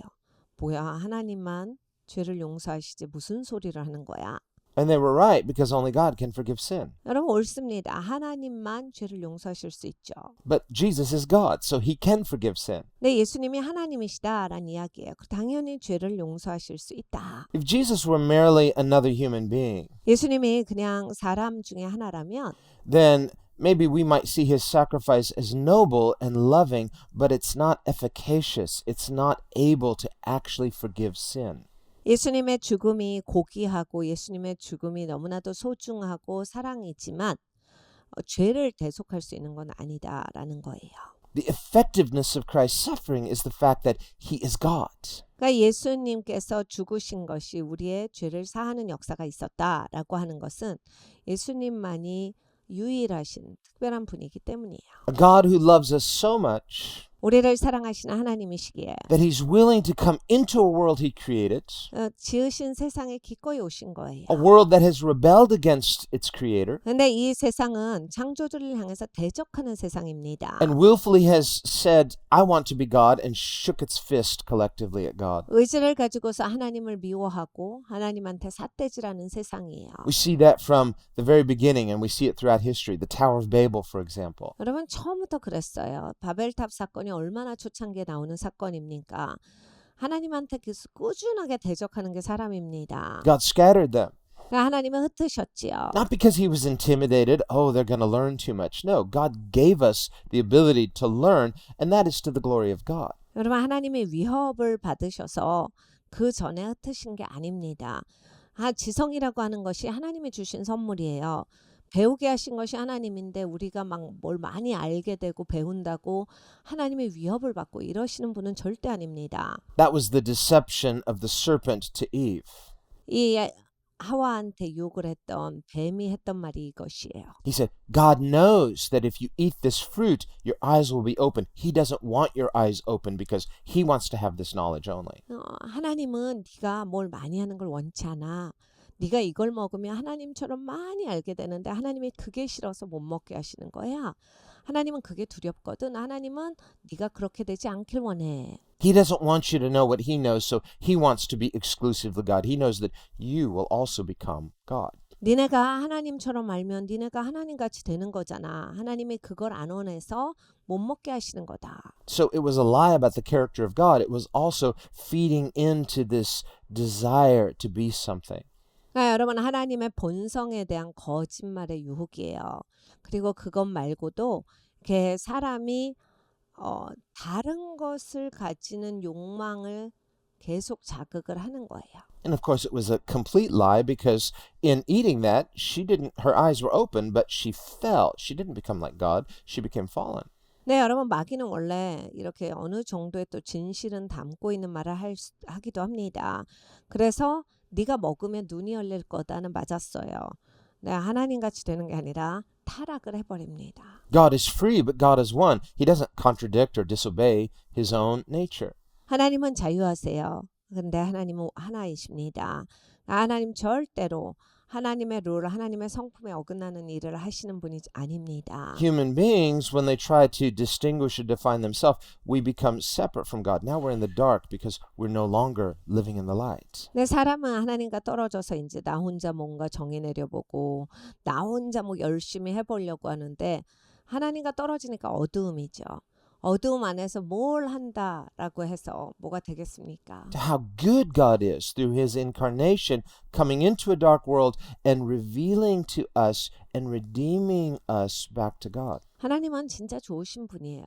뭐야, 하나님만 죄를 용서하시지 무슨 소리를 하는 거야? And they were right, because only God can forgive sin. 여러분 옳습니다. 하나님만 죄를 용서하실 수 있죠. But Jesus is God, so he can forgive sin. 네, 예수님이 하나님이시다라는 이야기예요. 당연히 죄를 용서하실 수 있다. If Jesus were merely another human being, 예수님이 그냥 사람 중에 하나라면 then maybe we might see his sacrifice as noble and loving, but it's not efficacious. It's not able to actually forgive sin. 예수님의 죽음이 고귀하고 예수님의 죽음이 너무나도 소중하고 사랑이지만 죄를 대속할 수 있는 건 아니다라는 거예요. The effectiveness of Christ's suffering is the fact that he is God. 그러니까 예수님께서 죽으신 것이 우리의 죄를 사하는 역사가 있었다라고 하는 것은 예수님만이 유일하신 특별한 분이기 때문이에요. A God who loves us so much 우리를 사랑하시는 하나님이시기에 that he's willing to come into a world he created, 지으신 세상에 기꺼이 오신 거예요. a world that has rebelled against its creator, 근데 이 세상은 창조주를 향해서 대적하는 세상입니다. and willfully has said, "I want to be God," and shook its fist collectively at God. 의지를 가지고서 하나님을 미워하고 하나님한테 삿대질하는 세상이에요. We see that from the very beginning, and we see it throughout history. The Tower of Babel, for example. 여러분 처음부터 그랬어요. 바벨탑 사건이 얼마나 초창기에 나오는 사건입니까? 하나님한테 꾸준하게 대적하는 게 사람입니다. God scattered them. 그러니까 하나님은 흩으셨지요. Not because he was intimidated, oh, they're going to learn too much. No, God gave us the ability to learn, and that is to the glory of God. 여러분 하나님이 위협을 받으셔서 그 전에 흩으신 게 아닙니다. 지성이라고 하는 것이 하나님이 주신 선물이에요. 배우게 하신 것이 하나님인데 우리가 막 뭘 많이 알게 되고 배운다고 하나님의 위협을 받고 이러시는 분은 절대 아닙니다. That was the deception of the serpent to Eve. 이 하와한테 유혹을 했던 뱀이 했던 말이 이것이에요. He said, God knows that if you eat this fruit, your eyes will be open. He doesn't want your eyes open because he wants to have this knowledge only. 하나님은 네가 뭘 많이 하는 걸 원치 않아. 네가 이걸 먹으면 하나님처럼 많이 알게 되는데 하나님이 그게 싫어서 못 먹게 하시는 거야. 하나님은 그게 두렵거든. 하나님은 네가 그렇게 되지 않길 원해. He doesn't want you to know what he knows, so he wants to be exclusive with God. He knows that you will also become God. 니네가 하나님처럼 알면 니네가 하나님같이 되는 거잖아. 하나님이 그걸 안 원해서 못 먹게 하시는 거다. So it was a lie about the character of God. It was also feeding into this desire to be something. 그러니까 여러분 하나님의 본성에 대한 거짓말의 유혹이에요. 그리고 그것 말고도 이렇게 사람이 다른 것을 가지는 욕망을 계속 자극을 하는 거예요. And of course, it was a complete lie because in eating that, her eyes were open, but she fell. She didn't become like God. She became fallen. 네, 여러분 마귀는 원래 이렇게 어느 정도의 또 진실은 담고 있는 말을 하기도 합니다. 그래서 네가 먹으면 눈이 열릴 거다는 맞았어요. 네, 하나님 같이 되는 게 아니라 타락을 해버립니다. God is free, but God is one. He doesn't contradict or disobey his own nature. 하나님은 자유하세요. 근데 하나님은 하나이십니다. 하나님 절대로 하나님의 룰, 하나님의 성품에 어긋나는 일을 하시는 분이 아닙니다. Human beings, when they try to distinguish or define themselves, we become separate from God. Now we're in the dark because we're no longer living in the light. 내 사람은 하나님과 떨어져서 이제 나 혼자 뭔가 정의 내려보고 나 혼자 뭐 열심히 해보려고 하는데 하나님과 떨어지니까 어두움이죠. 어두움 안에서 뭘 한다라고 해서 뭐가 되겠습니까? How good God is through his incarnation, coming into a dark world and revealing to us and redeeming us back to God. 하나님은 진짜 좋으신 분이에요.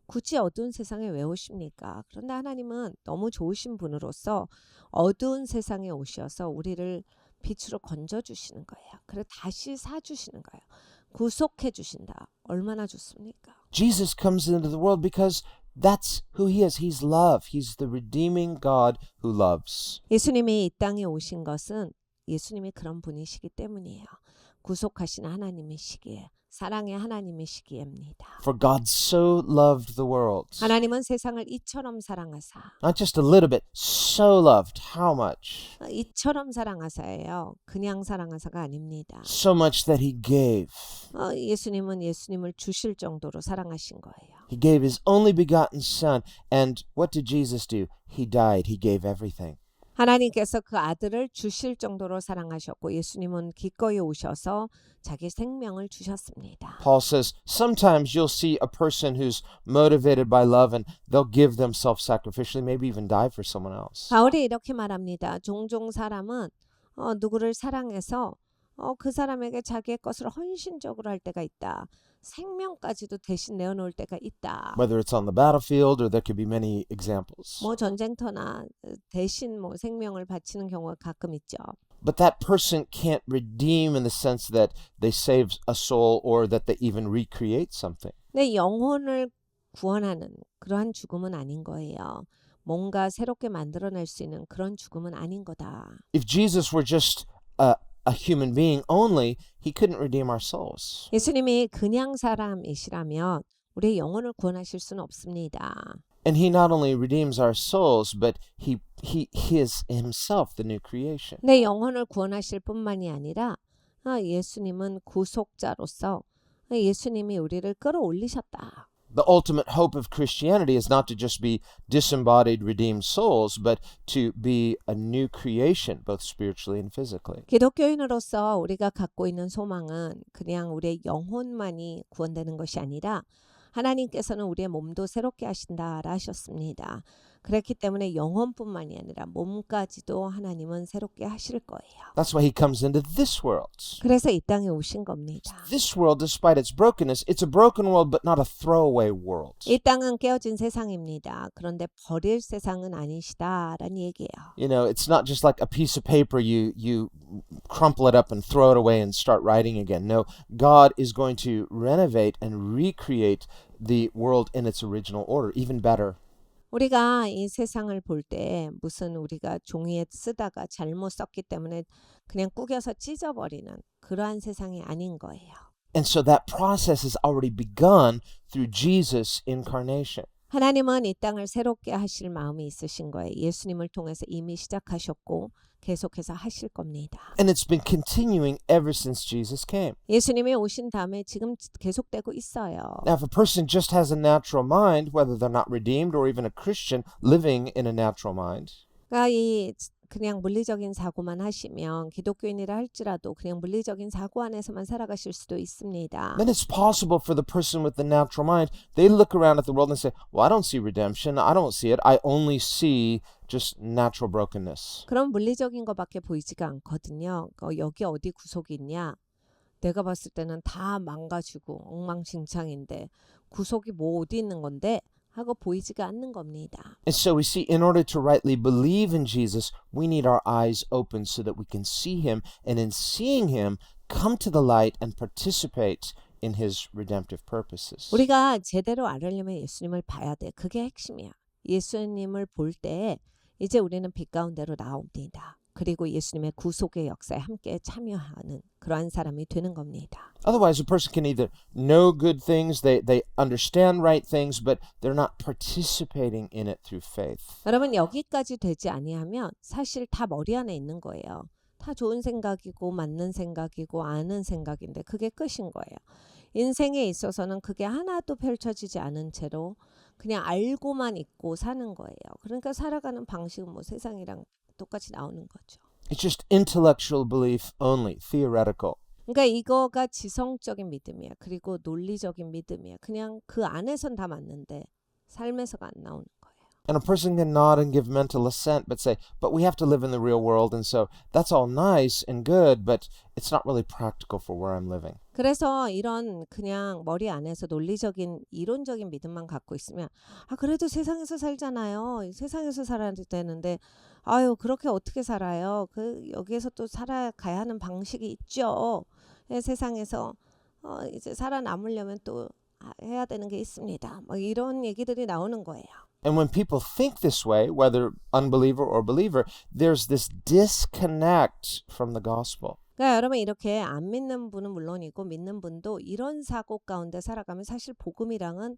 굳이 어두운 세상에 왜 오십니까? 그런데 하나님은 너무 좋으신 분으로서 어두운 세상에 오셔서 우리를 빛으로 건져주시는 거예요. 그래 다시 사주시는 거예요. 구속해 주신다. 얼마나 좋습니까? Jesus comes into the world because that's who he is. He's love. He's the redeeming God who loves. 예수님이 이 땅에 오신 것은 예수님이 그런 분이시기 때문이에요. 구속하시는 하나님이시기에 사랑의 하나님이시기에입니다. For God so loved the world. 하나님은 세상을 이처럼 사랑하사. Not just a little bit, so loved. How much? 이처럼 사랑하사예요. 그냥 사랑하사가 아닙니다. So much that he gave. 예수님은 예수님을 주실 정도로 사랑하신 거예요. He gave his only begotten son. And what did Jesus do? He died. He gave everything. 하나님께서 그 아들을 주실 정도로 사랑하셨고 예수님은 기꺼이 오셔서 자기 생명을 주셨습니다. Paul says, sometimes you'll see a person who's motivated by love and they'll give themselves sacrificially, maybe even die for someone else. 바울이 이렇게 말합니다. 종종 사람은 누구를 사랑해서 그 사람에게 자기의 것을 헌신적으로 할 때가 있다. 생명까지도 대신 내어놓을 때가 있다. Whether it's on the battlefield or there could be many examples. 뭐 전쟁터나 대신 뭐 생명을 바치는 경우가 가끔 있죠. But that person can't redeem in the sense that they save a soul or that they even recreate something. 내 영혼을 구원하는 그러한 죽음은 아닌 거예요. 뭔가 새롭게 만들어낼 수 있는 그런 죽음은 아닌 거다. If Jesus were just a human being only, he couldn't redeem our souls. 예수님이 그냥 사람이시라면 우리의 영혼을 구원하실 수는 없습니다. And he not only redeems our souls, but he is himself the new creation. 내 영혼을 구원하실 뿐만이 아니라 예수님은 구속자로서 예수님이 우리를 끌어올리셨다. The ultimate hope of Christianity is not to just be disembodied, redeemed souls, but to be a new creation, both spiritually and physically. 기독교인으로서 우리가 갖고 있는 소망은 그냥 우리의 영혼만이 구원되는 것이 아니라 하나님께서는 우리의 몸도 새롭게 하신다라 하셨습니다. 그렇기 때문에 영혼뿐만이 아니라 몸까지도 하나님은 새롭게 하실 거예요. That's why he comes into this world. 그래서 이 땅에 오신 겁니다. This world, despite its brokenness, it's a broken world, but not a throwaway world. 이 땅은 깨어진 세상입니다. 그런데 버릴 세상은 아니시다라는 얘기예요. You know, it's not just like a piece of paper you crumple it up and throw it away and start writing again. No, God is going to renovate and recreate the world in its original order, even better. 우리가 이 세상을 볼 때 무슨 우리가 종이에 쓰다가 잘못 썼기 때문에 그냥 구겨서 찢어버리는 그러한 세상이 아닌 거예요. And so that process has already begun through Jesus' incarnation. 하나님은 이 땅을 새롭게 하실 마음이 있으신 거예요. 예수님을 통해서 이미 시작하셨고 계속해서 하실 겁니다. And it's been continuing ever since Jesus came. 예수님이 오신 다음에 지금 계속되고 있어요. Now, if a person just has a natural mind, whether they're not redeemed or even a Christian living in a natural mind, 그러니까 그냥 물리적인 사고만 하시면 기독교인이라 할지라도 그냥 물리적인 사고 안에서만 살아가실 수도 있습니다. then it's possible for the person with the natural mind, they look around at the world and say, well, I don't see redemption. I don't see it. I only see just natural brokenness. 그런 물리적인 것밖에 보이지가 않거든요. 여기 어디 구속이 있냐? 내가 봤을 때는 다 망가지고 엉망진창인데 구속이 뭐 어디 있는 건데? 하고 보이지가 않는 겁니다. And so we see in order to rightly believe in Jesus, we need our eyes open so that we can see him, and in seeing him, come to the light and participate in his redemptive purposes. 우리가 제대로 알으려면 예수님을 봐야 돼. 그게 핵심이야. 예수님을 볼 때 이제 우리는 빛 가운데로 나옵니다. 그리고 예수님의 구속의 역사에 함께 참여하는 그러한 사람이 되는 겁니다. Otherwise, a person can either know good things, they understand right things, but they're not participating in it through faith. 여러분 여기까지 되지 아니하면 사실 다 머리 안에 있는 거예요. 다 좋은 생각이고 맞는 생각이고 아는 생각인데 그게 끝인 거예요. 인생에 있어서는 그게 하나도 펼쳐지지 않은 채로 그냥 알고만 있고 사는 거예요. 그러니까 살아가는 방식은 뭐 세상이랑 똑같이 나오는 거죠. It's just intellectual belief only, theoretical. 그러니까 이거가 지성적인 믿음이야. 그리고 논리적인 믿음이야. 그냥 그 안에선 다 맞는데 삶에서가 안 나오는 거예요. And a person can nod and give mental assent, but say, but we have to live in the real world, and so that's all nice and good, but it's not really practical for where I'm living. 그래서 이런 그냥 머리 안에서 논리적인 이론적인 믿음만 갖고 있으면 그래도 세상에서 살잖아요. 세상에서 살아야 되는데 아유 그렇게 어떻게 살아요? 여기에서 또 살아가야 하는 방식이 있죠. 세상에서 이제 살아남으려면 또 해야 되는 게 있습니다. 막 이런 얘기들이 나오는 거예요. And when people think this way, whether unbeliever or believer, there's this disconnect from the gospel. 그러니까 여러분 이렇게 안 믿는 분은 물론이고 믿는 분도 이런 사고 가운데 살아가면 사실 복음이랑은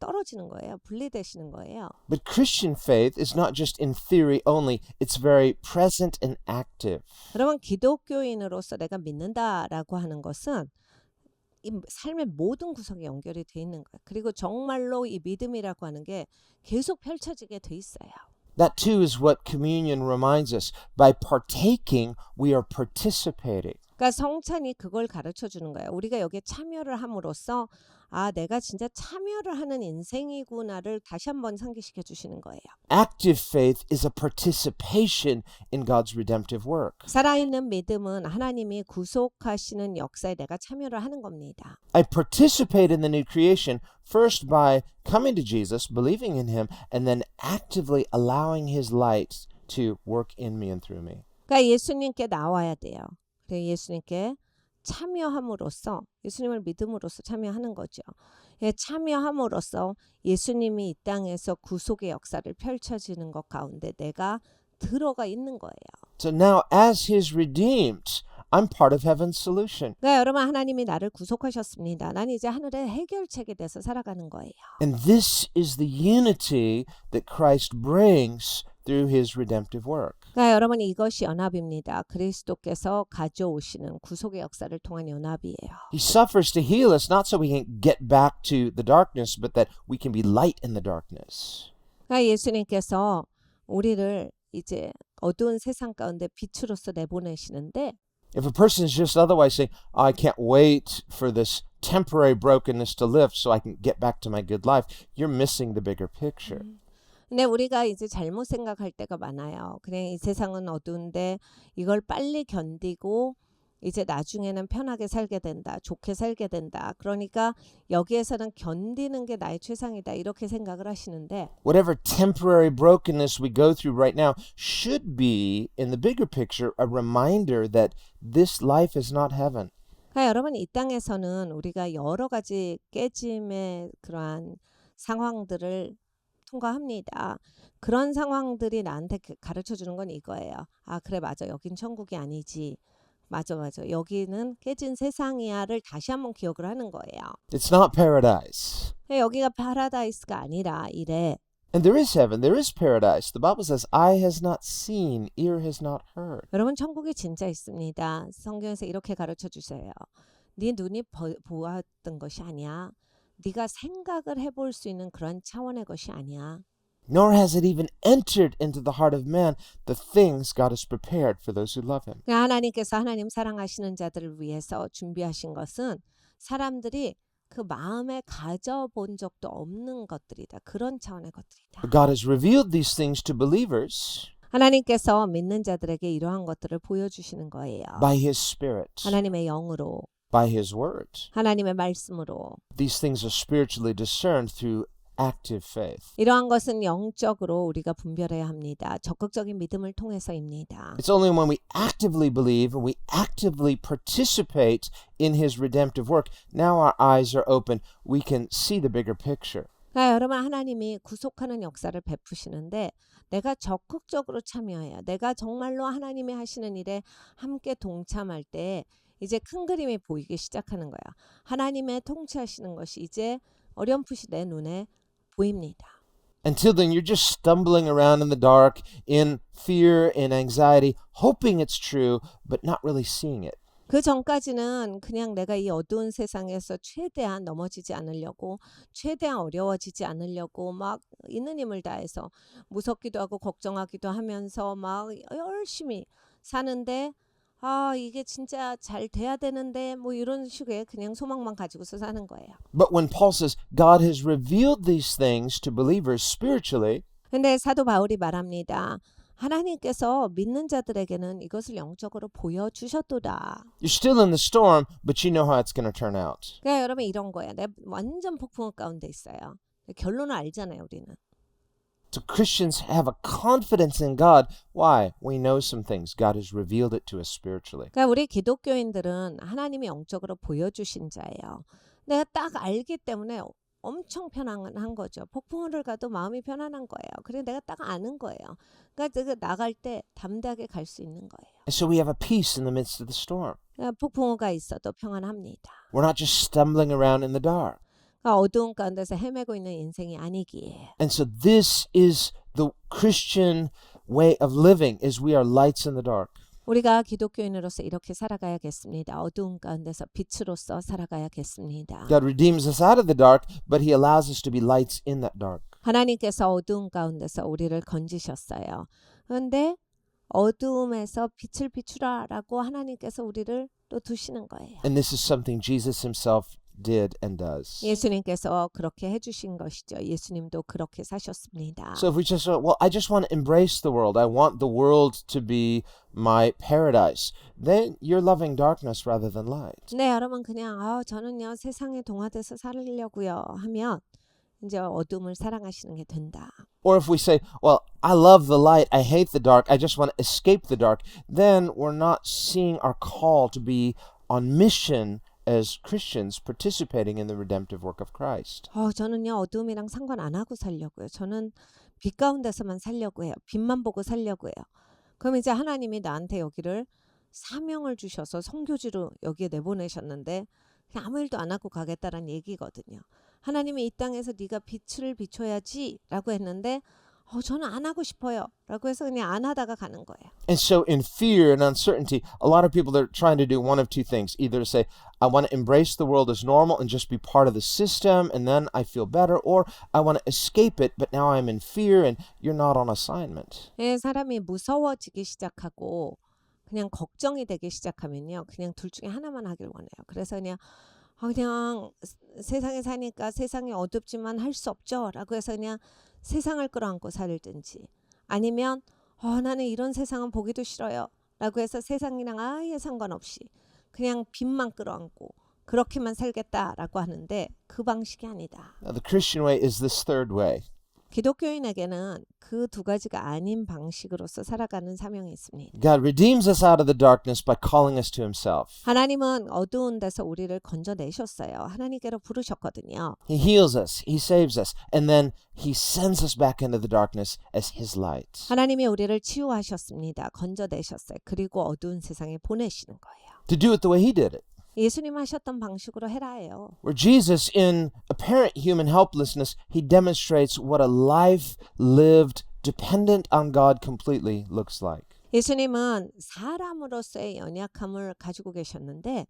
떨어지는 거예요. 분리되시는 거예요. But Christian faith is not just in theory only, it's very present and active. 여러분 기독교인으로서 내가 믿는다라고 하는 것은 이 삶의 모든 구석에 연결이 돼 있는 거예요. 그리고 정말로 이 믿음이라고 하는 게 계속 펼쳐지게 돼 있어요. That too is what communion reminds us. By partaking, we are participating. 그러니까 성찬이 그걸 가르쳐 주는 거예요. 우리가 여기에 참여를 함으로써 내가 진짜 참여를 하는 인생이구나를 다시 한번 상기시켜 주시는 거예요. Active faith is a participation in God's redemptive work. 살아있는 믿음은 하나님이 구속하시는 역사에 내가 참여를 하는 겁니다. I participate in the new creation first by coming to Jesus, believing in him, and then actively allowing his light to work in me and through me. 그러니까 예수님께 나와야 돼요. 그래서 예수님께 참여함으로써 예수님을 믿음으로써 참여하는 거죠. 참여함으로써 예수님이 이 땅에서 구속의 역사를 펼쳐지는 것 가운데 내가 들어가 있는 거예요. So now as his redeemed, I'm part of heaven's solution. 그러니까 여러분 하나님이 나를 구속하셨습니다. 난 이제 하늘의 해결책에 대해서 살아가는 거예요. And this is the unity that Christ brings through his redemptive work. 그러니까 여러분 이것이 연합입니다. 그리스도께서 가져오시는 구속의 역사를 통한 연합이에요. He suffers to heal us not so we can get back to the darkness, but that we can be light in the darkness. 그러니까 예수님께서 우리를 이제 어두운 세상 가운데 빛으로서 내보내시는데 If a person is just otherwise saying, I can't wait for this temporary brokenness to lift so I can get back to my good life, you're missing the bigger picture. 근데 우리가 이제 잘못 생각할 때가 많아요. 그냥 이 세상은 어두운데 이걸 빨리 견디고 이제 나중에는 편하게 살게 된다. 좋게 살게 된다. 그러니까 여기에서는 견디는 게 나의 최상이다. 이렇게 생각을 하시는데 Whatever temporary brokenness we go through right now should be, in the bigger picture, a reminder that this life is not heaven. 그러니까 여러분 이 땅에서는 우리가 여러 가지 깨짐의 그러한 상황들을 통과합니다. 그런 상황들이 나한테 가르쳐 주는 건 이거예요. 그래 맞아. 여긴 천국이 아니지. 맞아, 맞아. 여기는 깨진 세상이야를 다시 한번 기억을 하는 거예요. It's not paradise. 여기가 파라다이스가 아니라 이래. And there is heaven, there is paradise. The Bible says, eye has not seen, ear has not heard. 여러분 천국이 진짜 있습니다. 성경에서 이렇게 가르쳐 주세요. 네 눈이 보았던 것이 아니야. 네가 생각을 해볼 수 있는 그런 차원의 것이 아니야. Nor has it even entered into the heart of man the things God has prepared for those who love him. 하나님께서 하나님 사랑하시는 자들을 위해서 준비하신 것은 사람들이 그 마음에 가져본 적도 없는 것들이다. 그런 차원의 것들이다. But God has revealed these things to believers 하나님께서 믿는 자들에게 이러한 것들을 보여주시는 거예요. by his Spirit, 하나님의 영으로, by his word. 하나님의 말씀으로. These things are spiritually discerned through active faith. 이러한 것은 영적으로 우리가 분별해야 합니다. 적극적인 믿음을 통해서입니다. It's only when we actively believe and we actively participate in his redemptive work, now our eyes are open, we can see the bigger picture. 그러니까 여러분 하나님이 구속하는 역사를 베푸시는데 내가 적극적으로 참여해요. 내가 정말로 하나님이 하시는 일에 함께 동참할 때 이제 큰 그림이 보이기 시작하는 거야. 하나님의 통치하시는 것이 이제 어렴풋이 내 눈에 보입니다. Until then, you're just stumbling around in the dark, in fear, in anxiety, hoping it's true, but not really seeing it. 그 전까지는 그냥 내가 이 어두운 세상에서 최대한 넘어지지 않으려고, 최대한 어려워지지 않으려고 막 있는 힘을 다해서 무섭기도 하고 걱정하기도 하면서 막 열심히 사는데 이게 진짜 잘 돼야 되는데 뭐 이런 식의 그냥 소망만 가지고서 사는 거예요. But when Paul says God has revealed these things to believers spiritually, 근데 사도 바울이 말합니다. 하나님께서 믿는 자들에게는 이것을 영적으로 보여주셨도다. you're still in the storm, but you know how it's going to turn out. 그러니까 여러분 이런 거예요. 내가 완전 폭풍 가운데 있어요. 결론을 알잖아요, 우리는. So Christians have a confidence in God. Why? We know some things. God has revealed it to us spiritually. 그러니까 우리 기독교인들은 하나님이 영적으로 보여주신 자예요. 내가 딱 알기 때문에 엄청 편안한 거죠. 폭풍우를 가도 마음이 편안한 거예요. 그래 내가 딱 아는 거예요. 그러니까 나갈 때 담대하게 갈 수 있는 거예요. And so we have a peace in the midst of the storm. 그러니까 폭풍우가 있어도 평안합니다. We're not just stumbling around in the dark. 그러니까 어두운 가운데서 헤매고 있는 인생이 아니기에. And so this is the Christian way of living, is we are lights in the dark. 우리가 기독교인으로서 이렇게 살아가야겠습니다. 어두운 가운데서 빛으로서 살아가야겠습니다. God redeems us out of the dark, but he allows us to be lights in that dark. 하나님께서 어두운 가운데서 우리를 건지셨어요. 그런데 어두움에서 빛을 비추라라고 하나님께서 우리를 또 두시는 거예요. And this is something Jesus himself did and does. 예수님께서 그렇게 해주신 것이죠. 예수님도 그렇게 사셨습니다. So if we just, well, I just want to embrace the world. I want the world to be my paradise. Then you're loving darkness rather than light. 네, 여러분 그냥 저는요 세상에 동화돼서 살려고요 하면 이제 어둠을 사랑하시는 게 된다. Or if we say, well, I love the light, I hate the dark, I just want to escape the dark, then we're not seeing our call to be on mission as Christians participating in the redemptive work of Christ. 저는요 어둠이랑 상관 안 하고 살려고요. 저는 빛 가운데서만 살려고 해요. 빛만 보고 살려고 해요. 그럼 이제 하나님이 나한테 여기를 사명을 주셔서 선교지로 여기에 내보내셨는데 그냥 아무 일도 안 하고 가겠다라는 얘기거든요. 하나님이 이 땅에서 네가 빛을 비춰야지라고 했는데 저는 안 하고 싶어요. 라고 해서 그냥 안 하다가 가는 거예요. And so in fear and uncertainty, a lot of people are trying to do one of two things. Either to say, I want to embrace the world as normal and just be part of the system and then I feel better, or I want to escape it, but now I'm in fear and you're not on assignment. 예, 사람이 무서워지기 시작하고 그냥 걱정이 되기 시작하면요. 그냥 둘 중에 하나만 하길 원해요. 그래서 그냥 세상에 사니까 세상이 어둡지만 할 수 없죠. 라고 해서 그냥 세상을 끌어안고 살든지 아니면 나는 이런 세상은 보기도 싫어요. 라고 해서 세상이랑 아예 상관없이 그냥 빛만 끌어안고 그렇게만 살겠다라고 하는데 그 방식이 아니다. Now, the Christian way is this third way. 기독교인에게는 그 두 가지가 아닌 방식으로서 살아가는 사명이 있습니다. God redeems us out of the darkness by calling us to himself. 하나님은 어두운 데서 우리를 건져내셨어요. 하나님께로 부르셨거든요. He heals us, he saves us, and then he sends us back into the darkness as his light. 하나님이 우리를 치유하셨습니다. 건져내셨어요. 그리고 어두운 세상에 보내시는 거예요. To do it the way he did it. 예수님 하셨던 방식으로 해라예요. Where Jesus, in apparent human helplessness, he demonstrates what a life lived dependent on God completely looks like. 예수님은 사람으로서의 연약함을 가지고 계셨는데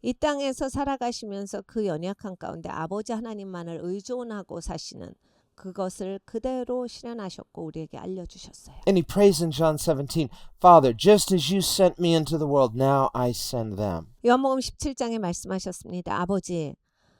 이 땅에서 살아가시면서 그 연약함 가운데 아버지 하나님만을 의존하고 사시는 그것을 그대로 실현하셨고 우리에게 알려주셨어요. And he prays in John 17, Father, just as you sent me into the world, now I send them. 요한복음 17장에 말씀하셨습니다.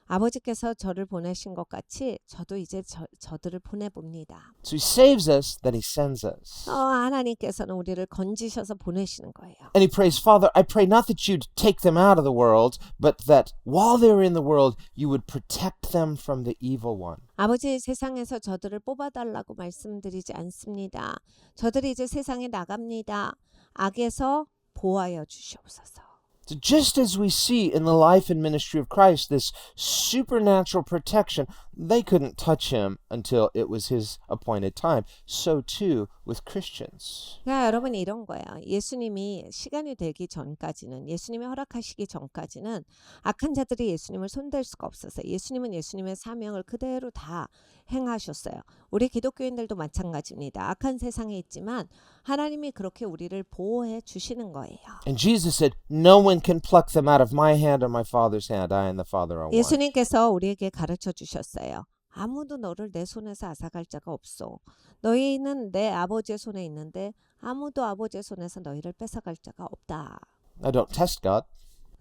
아버지께서 저를 보내신 것 같이 저도 이제 저들을 보내봅니다. So he saves us, then he sends us. 하나님께서는 우리를 건지셔서 보내시는 거예요. And he prays, Father, I pray not that you'd take them out of the world, but that while they were in the world, you would protect them from the evil one. 아버지 세상에서 저들을 뽑아달라고 말씀드리지 않습니다. 저들이 이제 세상에 나갑니다. 악에서 보호하여 주시옵소서. So just as we see in the life and ministry of Christ this supernatural protection, they couldn't touch him until it was his appointed time. So too with Christians. 그러니까 여러분 이런 거예요. 예수님이 시간이 되기 전까지는 예수님이 허락하시기 전까지는 악한 자들이 예수님을 손댈 수가 없었어요. 예수님은 예수님의 사명을 그대로 다 행하셨어요. 우리 기독교인들도 마찬가지입니다. 악한 세상에 있지만 하나님이 그렇게 우리를 보호해 주시는 거예요. And Jesus said, No one can pluck them out of my hand or my Father's hand. I and the Father are one. 예수님께서 우리에게 가르쳐 주셨어요. 아무도 너를 내 손에서 앗아갈 자가 없어. 너희는 내 아버지의 손에 있는데 아무도 아버지의 손에서 너희를 뺏어갈 자가 없다. Now don't test God.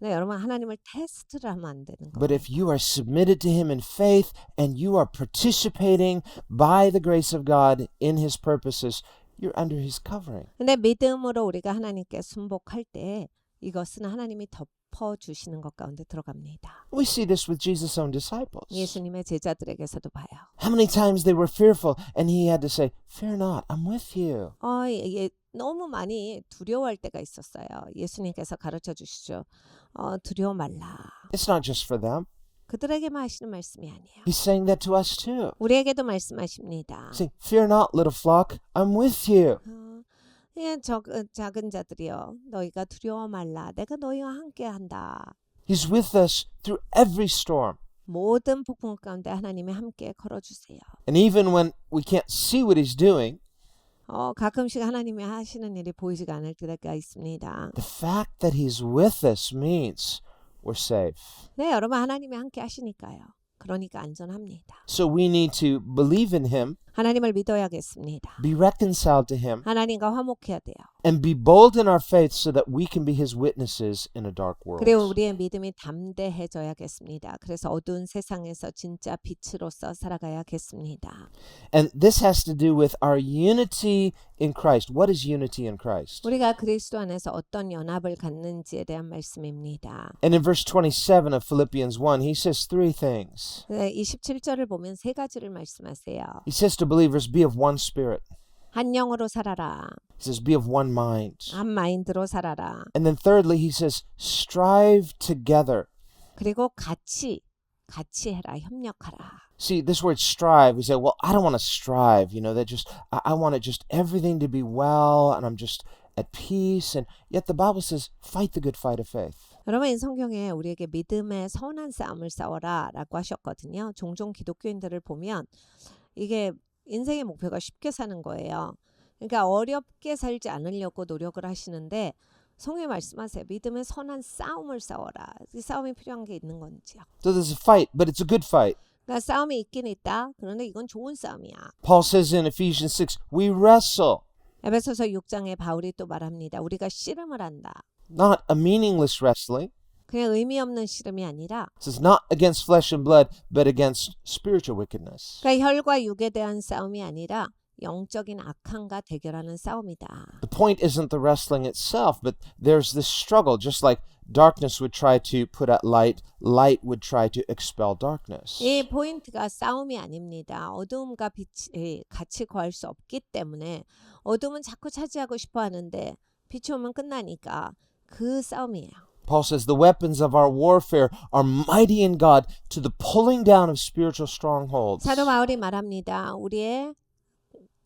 네, 여러분 하나님을 테스트를 하면 안 되는 But 거예요. if you are submitted to him in faith and you are participating by the grace of God in his purposes, you're under his covering. 근데 믿음으로 우리가 하나님께 순복할 때 이것은 하나님이 덮어주시는 것 가운데 들어갑니다. We see this with Jesus' own disciples. 예수님의 제자들에게서도 봐요. How many times they were fearful and he had to say, Fear not, I'm with you. 너무 많이 두려워할 때가 있었어요. 예수님께서 가르쳐 주시죠. 두려워 말라. It's not just for them. 그들에게만 하시는 말씀이 아니에요. He's saying that to us too. 우리에게도 말씀하십니다. Saying, Fear not, little flock, I'm with you. 작은 자들이여 너희가 두려워 말라. 내가 너희와 함께한다. He's with us through every storm. 모든 폭풍 가운데 하나님이 함께 걸어주세요. And even when we can't see what he's doing, 가끔씩 하나님이 하시는 일이 보이지가 않을 때가 있습니다. the fact that he's with us means we're safe. 네, 여러분 하나님이 함께 하시니까요. 그러니까 안전합니다. So we need to believe in him, 하나님을 믿어야겠습니다. be reconciled to him, 하나님과 화목해야 돼요. and be bold in our faith so that we can be his witnesses in a dark world. 그리고 우리의 믿음이 담대해져야겠습니다. 그래서 어두운 세상에서 진짜 빛으로서 살아가야겠습니다. And this has to do with our unity in Christ. What is unity in Christ? 우리가 그리스도 안에서 어떤 연합을 갖는지에 대한 말씀입니다. And in verse 27 of Philippians 1, he says three things. 27절을 보면 세 가지를 말씀하세요. He says to believers, be of one spirit. 한 영으로 살아라. He says, be of one mind. 한 마인드로 살아라. And then thirdly, he says, strive together. 그리고 같이 해라. 협력하라. See, this word strive, we say, well, I don't want to strive. You know, I want it just everything to be well, and I'm just at peace. And yet the Bible says, fight the good fight of faith. 여러분 이 성경에 우리에게 믿음의 선한 싸움을 싸워라 라고 하셨거든요. 종종 기독교인들을 보면 이게 인생의 목표가 쉽게 사는 거예요. 그러니까 어렵게 살지 않으려고 노력을 하시는데 성경에 말씀하세요. 믿음의 선한 싸움을 싸워라. 이 싸움이 필요한 게 있는 건지요. So there's a fight, but it's a good fight. 그러니까 싸움이 있긴 있다. 그런데 이건 좋은 싸움이야. Paul says in Ephesians 6, we wrestle. 에베소서 6장에 바울이 또 말합니다. 우리가 씨름을 한다. Not a meaningless wrestling. 그냥 의미 없는 씨름이 아니라 It says not against flesh and blood, but against spiritual wickedness. 그러니까 혈과 육에 대한 싸움이 아니라 영적인 악함과 대결하는 싸움이다. The point isn't the wrestling itself, but there's this struggle, just like darkness would try to put out light, light would try to expel darkness. 이 포인트가 싸움이 아닙니다. 어두움과 빛이 같이 거할 수 없기 때문에 어둠은 자꾸 차지하고 싶어 하는데 빛이 오면 끝나니까 그 싸움이에요. Paul says the weapons of our warfare are mighty in God to the pulling down of spiritual strongholds. 사도 바울이 말합니다. 우리의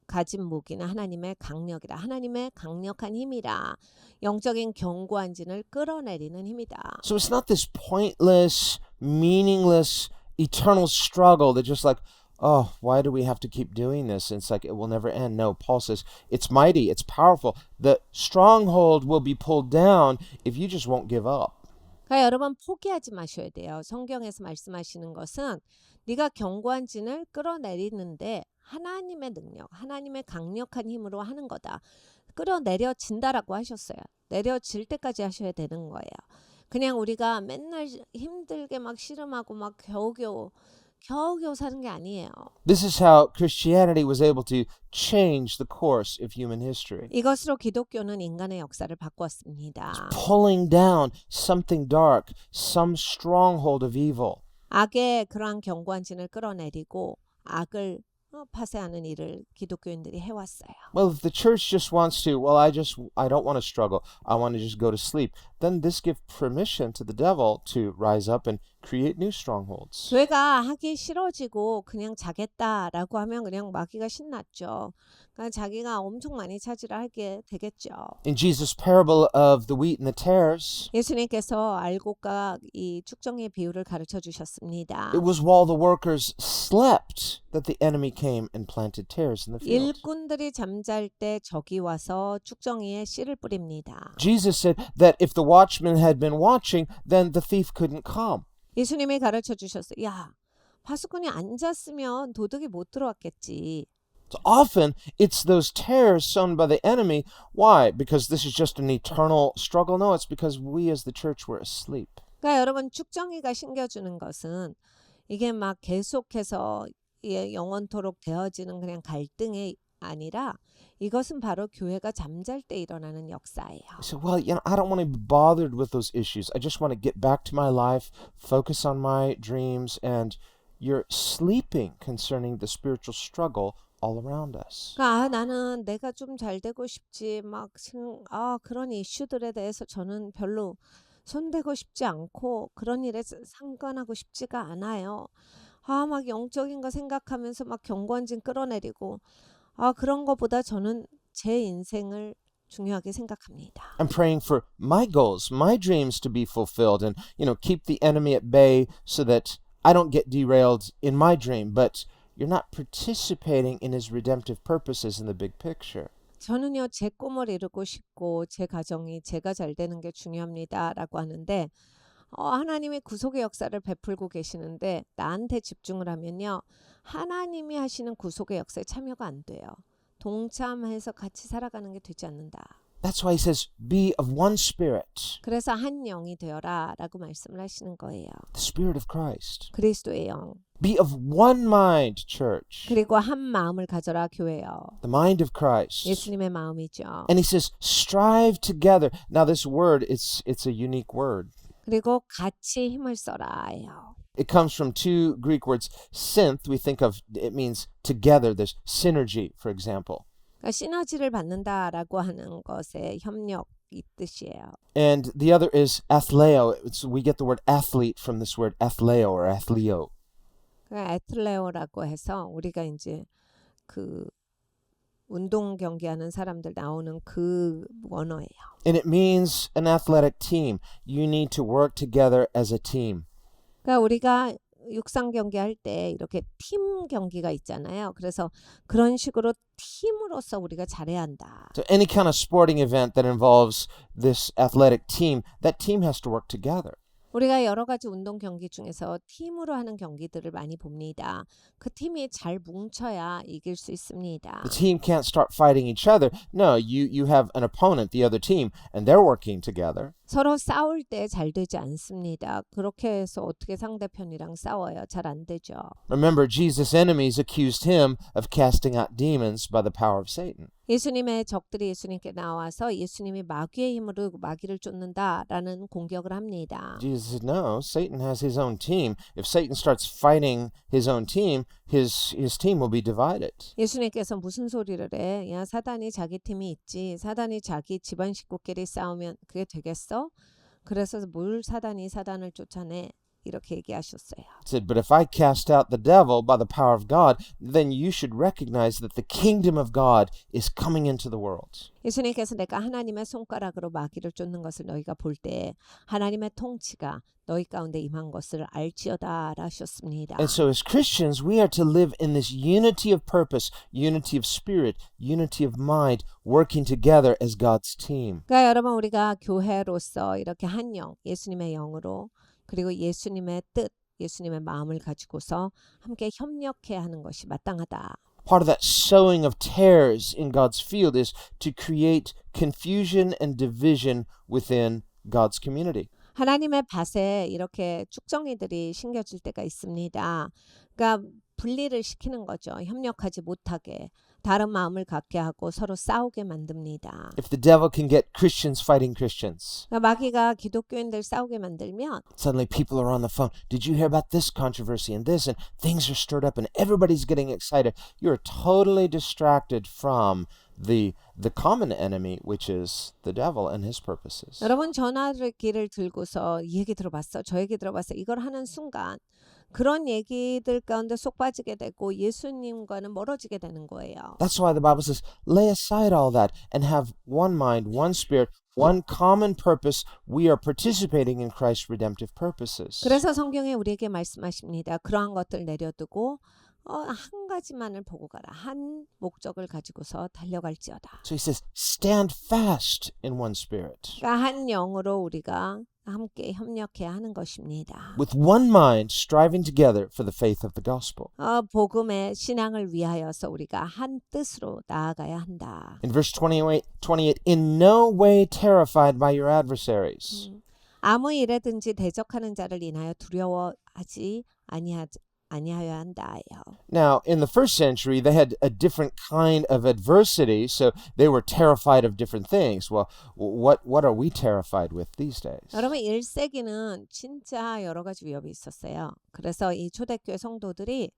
가진 무기는 하나님의 강력이라. 하나님의 강력한 힘이라. 영적인 견고한 진을 끌어내리는 힘이다. So it's not this pointless, meaningless, eternal struggle that just like, oh, why do we have to keep doing this? And it's like it will never end. No, Paul says it's mighty, it's powerful. The stronghold will be pulled down if you just won't give up. 그러니까 여러분 포기하지 마셔야 돼요. 성경에서 말씀하시는 것은 네가 견고한 진을 끌어내리는데 하나님의 능력, 하나님의 강력한 힘으로 하는 거다. 끌어내려진다라고 하셨어요. 내려질 때까지 하셔야 되는 거예요. 그냥 우리가 맨날 힘들게 막 씨름하고 막 겨우겨우 사는 게 아니에요. This is how Christianity was able to change the course of human history. 이것으로 기독교는 인간의 역사를 바꿨습니다. Pulling down something dark, some stronghold of evil. 악의 그러한 견고한 진을 끌어내리고 악을 파쇄하는 일을 기독교인들이 해왔어요. Well, if the church just wants to, well, I don't want to struggle. I want to just go to sleep. Then this gives permission to the devil to rise up and create new strongholds. 교회가 하기 싫어지고 그냥 자겠다라고 하면 그냥 마귀가 신났죠. 그러니까 자기가 엄청 많이 차지를 하게 되겠죠. In Jesus' parable of the wheat and the tares, 예수님께서 알곡과 이 축정의 비유를 가르쳐 주셨습니다. it was while the workers slept that the enemy came and planted tares in the field. 일꾼들이 잠잘 때 적이 와서 축정이에 씨를 뿌립니다. Jesus said that if the watchman had been watching, then the thief couldn't come. 예수님이 가르쳐 주셨어요. 야, 파수꾼이 안 잤으면 도둑이 못 들어왔겠지. So often it's those tares sown by the enemy. Why? Because this is just an eternal struggle? No, it's because we as the church were asleep. 그러니까 여러분 축정이가 신겨주는 것은 이게 막 계속해서 영원토록 되어지는 그냥 갈등이 아니라 이것은 바로 교회가 잠잘 때 일어나는 역사예요. So, well, I don't want to be bothered with those issues. I just want to get back to my life, focus on my dreams, and you're sleeping concerning the spiritual struggle all around us. 그러니까 나는 내가 좀 잘 되고 싶지 그런 이슈들에 대해서 저는 별로 손대고 싶지 않고 그런 일에 상관하고 싶지가 않아요. 막 영적인 거 생각하면서 막 견고한 진 끌어내리고 그런 거보다 저는 제 인생을 중요하게 생각합니다. I'm praying for my goals, my dreams to be fulfilled and, keep the enemy at bay so that I don't get derailed in my dream, but you're not participating in his redemptive purposes in the big picture. 저는요, 제 꿈을 이루고 싶고 제 가정이 제가 잘 되는 게 중요합니다라고 하는데 하나님의 구속의 역사를 베풀고 계시는데 나한테 집중을 하면요. 하나님이 하시는 구속의 역사에 참여가 안 돼요. 동참해서 같이 살아가는 게 되지 않는다. That's why he says, be of one spirit. 그래서 한 영이 되어라 라고 말씀을 하시는 거예요. The spirit of Christ. 그리스도의 영. Be of one mind, church. 그리고 한 마음을 가져라 교회요. The mind of Christ. 예수님의 마음이죠. And he says, strive together. Now this word, it's a unique word. 그리고 같이 힘을 써라예요. It comes from two Greek words. Synth, we think of, it means together. There's synergy, for example. 그러니까 시너지를 받는다라고 하는 것에 협력 이 뜻이에요. And the other is athleo. We get the word athlete from this word athleo or athleo. 그러니까 애틀레오라고 해서 우리가 이제 그 운동 경기하는 사람들 나오는 그 원어예요. And it means an athletic team. You need to work together as a team. 그러니까 우리가 육상 경기 할 때 이렇게 팀 경기가 있잖아요. 그래서 그런 식으로 팀으로서 우리가 잘해야 한다. So any kind of sporting event that involves this athletic team, that team has to work together. 우리가 여러 가지 운동 경기 중에서 팀으로 하는 경기들을 많이 봅니다. 그 팀이 잘 뭉쳐야 이길 수 있습니다. The team can't start fighting each other. No, you have an opponent, the other team, and they're working together. 서로 싸울 때 잘 되지 않습니다. 그렇게 해서 어떻게 상대편이랑 싸워요? 잘 안 되죠. Remember, Jesus' enemies accused him of casting out demons by the power of Satan. 예수님의 적들이 예수님께 나와서 예수님이 마귀의 힘으로 마귀를 쫓는다라는 공격을 합니다. Jesus said, no, Satan has his own team. If Satan starts fighting his own team, his team will be divided. 예수님께서 무슨 소리를 해? 야, 사단이 자기 팀이 있지. 사단이 자기 집안 식구끼리 싸우면 그게 되겠어? 그래서 뭘 사단이 사단을 쫓아내? 이렇게 얘기하셨어요. He said, but if I cast out the devil by the power of God, then you should recognize that the kingdom of God is coming into the world. 예수님께서 내가 하나님의 손가락으로 마귀를 쫓는 것을 너희가 볼 때 하나님의 통치가 너희 가운데 임한 것을 알지어다 하셨습니다. And so as Christians, we are to live in this unity of purpose, unity of spirit, unity of mind, working together as God's team. 그러니까 여러분 우리가 교회로서 이렇게 한 영, 예수님의 영으로 그리고 예수님의 뜻, 예수님의 마음을 가지고서 함께 협력해야 하는 것이 마땅하다. Part of that sowing of tares in God's field is to create confusion and division within God's community. 하나님의 밭에 이렇게 쭉정이들이 심겨질 때가 있습니다. 그러니까 분리를 시키는 거죠. 협력하지 못하게. 다른 마음을 갖게 하고 서로 싸우게 만듭니다. If the devil can get Christians fighting Christians, 그러니까 마귀가 기독교인들 싸우게 만들면 suddenly people are on the phone. Did you hear about this controversy and this? And things are stirred up and everybody's getting excited. You're totally distracted from the common enemy, which is the devil and his purposes. 여러분 전화기를 들고서 이 얘기 들어봤어, 저 얘기 들어봤어 이걸 하는 순간 그런 얘기들 가운데 쏙 빠지게 되고 예수님과는 멀어지게 되는 거예요. That's why the Bible says, lay aside all that and have one mind, one spirit, one common purpose. We are participating in Christ's redemptive purposes. 그래서 성경에 우리에게 말씀하십니다. 그러한 것들 내려두고 한 가지만을 보고 가라. 한 목적을 가지고서 달려갈지어다. So he says, stand fast in one spirit. 그러니까 한 영으로 우리가 함께 협력해야 하는 것입니다. With one mind, striving together for the faith of the gospel. 복음의 신앙을 위하여서 우리가 한 뜻으로 나아가야 한다. In verse 28, in no way terrified by your adversaries. 아무 일에든지 대적하는 자를 인하여 두려워하지 아니하여야 한다요. Now, in the first century, they had a different kind of adversity, so they were terrified of different things. Well, what are we terrified with these days? 여러분 1세기는 진짜 여러 가지 위협이 있었어요. 그래서 이 초대교회 성도들이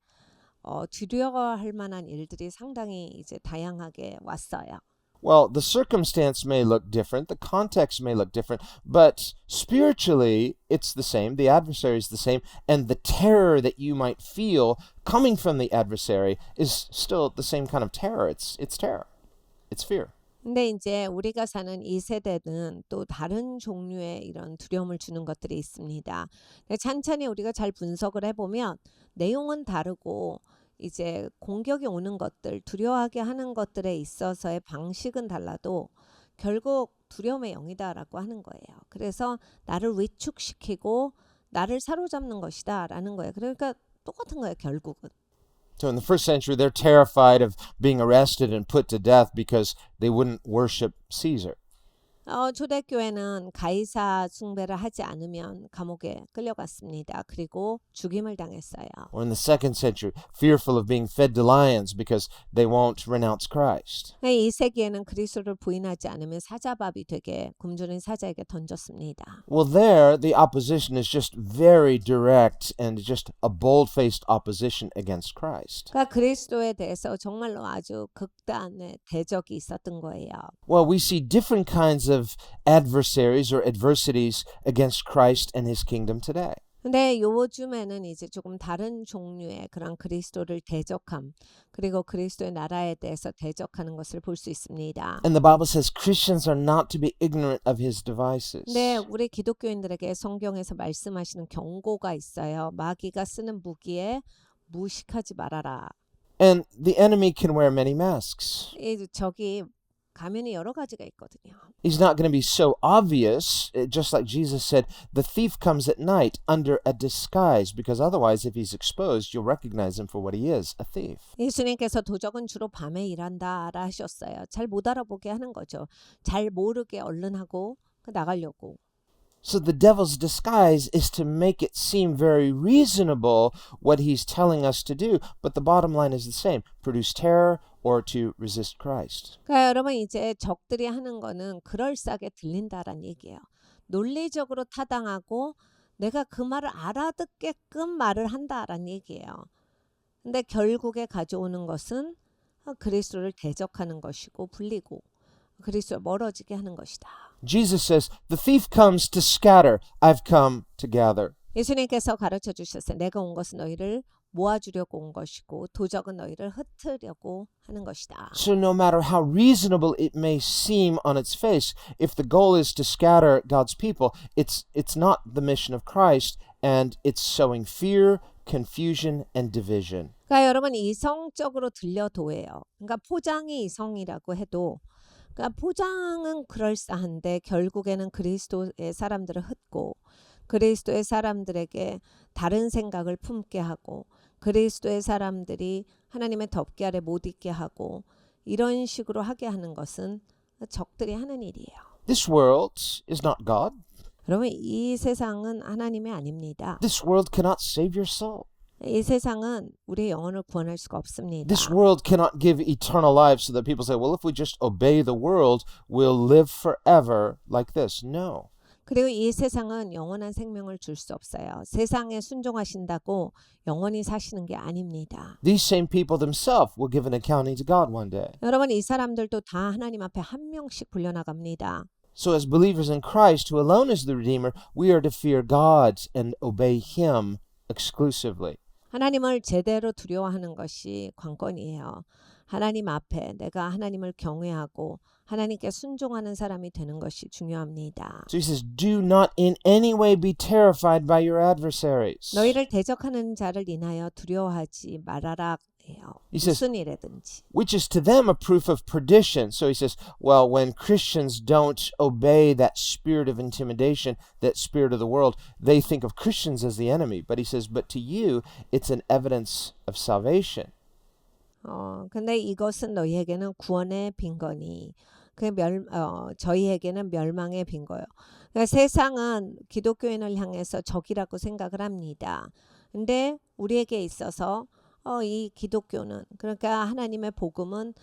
두려워할 만한 일들이 상당히 이제 다양하게 왔어요. Well, the circumstance may look different, the context may look different, but spiritually, it's the same. The adversary is the same, and the terror that you might feel coming from the adversary is still the same kind of terror. It's terror. It's fear. 근데 이제 우리가 사는 이 세대는 또 다른 종류의 이런 두려움을 주는 것들이 있습니다. 찬찬히 우리가 잘 분석을 해보면 내용은 다르고 이제 공격이 오는 것들, 두려워하게 하는 것들에 있어서의 방식은 달라도 결국 두려움의 영이다라고 하는 거예요. 그래서 나를 위축시키고 나를 사로잡는 것이다 라는 거예요. 그러니까 똑같은 거예요, 결국은. So in the first century, they're terrified of being arrested and put to death because they wouldn't worship Caesar. 초대교회는 가이사 숭배를 하지 않으면 감옥에 끌려갔습니다. 그리고 죽임을 당했어요. Or in the second century, fearful of being fed to lions because they won't renounce Christ. 이 세기에는 그리스도를 부인하지 않으면 사자밥이 되게 굶주린 사자에게 던졌습니다. Well, there, the opposition is just very direct and just a bold-faced opposition against Christ. 그러니까 그리스도에 대해서 정말로 아주 극단의 대적이 있었던 거예요. Well, we see different kinds of adversaries or adversities against Christ and his kingdom today. 근데 요즘에는 이제 조금 다른 종류의 그런 그리스도를 대적함 그리고 그리스도의 나라에 대해서 대적하는 것을 볼 수 있습니다. And the Bible says Christians are not to be ignorant of his devices. 네, 우리 기독교인들에게 성경에서 말씀하시는 경고가 있어요. 마귀가 쓰는 무기에 무식하지 말아라. And the enemy can wear many masks. 저기 가면이 여러 가지가 있거든요. He's not going to be so obvious, just like Jesus said, the thief comes at night under a disguise, because otherwise, if he's exposed, you'll recognize him for what he is, a thief. 예수님께서 도적은 주로 밤에 일한다라 하셨어요. 잘 못 알아보게 하는 거죠. 잘 모르게 얼른 하고 나가려고. So the devil's disguise is to make it seem very reasonable what he's telling us to do, but the bottom line is the same: produce terror or to resist Christ. 그러니까 여러분 이제 적들이 하는 거는 그럴싸하게 들린다란 얘기예요. 논리적으로 타당하고 내가 그 말을 알아듣게끔 말을 한다란 얘기예요. 근데 결국에 가져오는 것은 그리스도를 대적하는 것이고 불리고 그리스도를 멀어지게 하는 것이다. Jesus says, the thief comes to scatter, I've come to gather. 예수님께서 가르쳐 주셨어요. 내가 온 것은 너희를 모아주려고 온 것이고 도적은 너희를 흩으려고 하는 것이다. So no matter how reasonable it may seem on its face, if the goal is to scatter God's people, it's not the mission of Christ, and it's sowing fear, confusion, and division. 그러니까 여러분 이성적으로 들려도 해요. 그러니까 포장이 이성이라고 해도 그러니까 포장은 그럴싸한데 결국에는 그리스도의 사람들을 흩고 그리스도의 사람들에게 다른 생각을 품게 하고 그리스도의 사람들이 하나님의 덮개 아래 못 있게 하고 이런 식으로 하게 하는 것은 적들이 하는 일이에요. This world is not God. 여러분 이 세상은 하나님이 아닙니다. This world cannot save your soul. 이 세상은 우리의 영혼을 구원할 수가 없습니다. This world cannot give eternal life so that people say, well, if we just obey the world, we'll live forever like this. No. 그리고 이 세상은 영원한 생명을 줄 수 없어요. 세상에 순종하신다고 영원히 사시는 게 아닙니다. These same people themselves will give an accounting to God one day. 여러분 이 사람들도 다 하나님 앞에 한 명씩 불려나갑니다. So as believers in Christ, who alone is the Redeemer, we are to fear God and obey Him exclusively. 하나님을 제대로 두려워하는 것이 관건이에요. 하나님 앞에 내가 하나님을 경외하고 하나님께 순종하는 사람이 되는 것이 중요합니다. So he says, do not in any way be terrified by your adversaries. 너희를 대적하는 자를 인하여 두려워하지 말아라 해요. He says, 무슨 일이든지. which is to them a proof of perdition. So he says, well, when Christians don't obey that spirit of intimidation, that spirit of the world, they think of Christians as the enemy. But he says, but to you, it's an evidence of salvation. 근데 이것은 너희에게는 구원의 빈거니 저희에게는 멸망의 빈거요. 그러니까 세상은 기독교인을 향해서 적이라고 생각을 합니다. 근데 우리에게 있어서 이 기독교는 그러니까 하나님의 복음은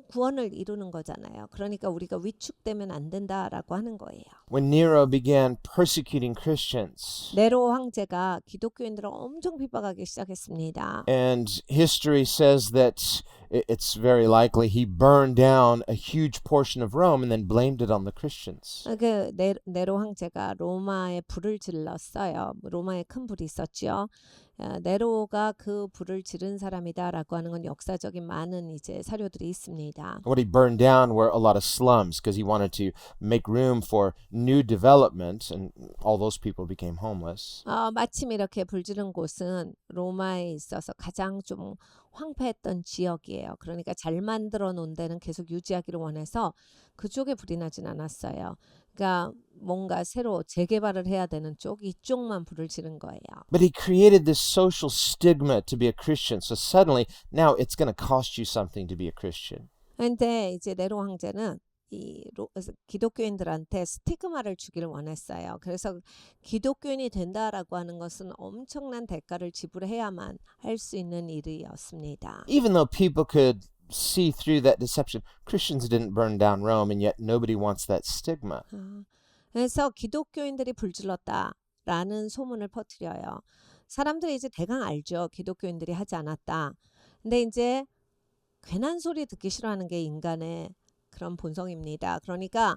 구원을 이루는 거잖아요. 그러니까 우리가 위축되면 안 된다라고 하는 거예요. When Nero began persecuting Christians, 네로 황제가 기독교인들을 엄청 핍박하기 시작했습니다. and history says that it's very likely he burned down a huge portion of Rome and then blamed it on the Christians. 그 네로 황제가 로마에 불을 질렀어요. 로마에 큰 불이 있었죠. 네로가 그 불을 지른 사람이다라고 하는 건 역사적인 많은 이제 사료들이 있습니다. What he burned down were a lot of slums because he wanted to make room for new development, and all those people became homeless. 마침 이렇게 불 지른 곳은 로마에 있어서 가장 좀 황폐했던 지역이에요. 그러니까 잘 만들어 놓은 데는 계속 유지하기를 원해서 그쪽에 불이 나진 않았어요. 그러니까 뭔가 새로 재개발을 해야 되는 쪽 이쪽만 불을 지른 거예요. But he created this social stigma to be a Christian. So suddenly, now it's going to cost you something to be a Christian. 근데 이제 네로 황제는 기독교인들한테 스티그마를 주기를 원했어요. 그래서 기독교인이 된다라고 하는 것은 엄청난 대가를 지불해야만 할 수 있는 일이었습니다. Even though people could see through that deception, Christians didn't burn down Rome, and yet nobody wants that stigma. 그래서 기독교인들이 불질렀다라는 소문을 퍼뜨려요. 사람들이 이제 대강 알죠. 기독교인들이 하지 않았다. 근데 이제 괜한 소리 듣기 싫어하는 게 인간의 그런 본성입니다. 그러니까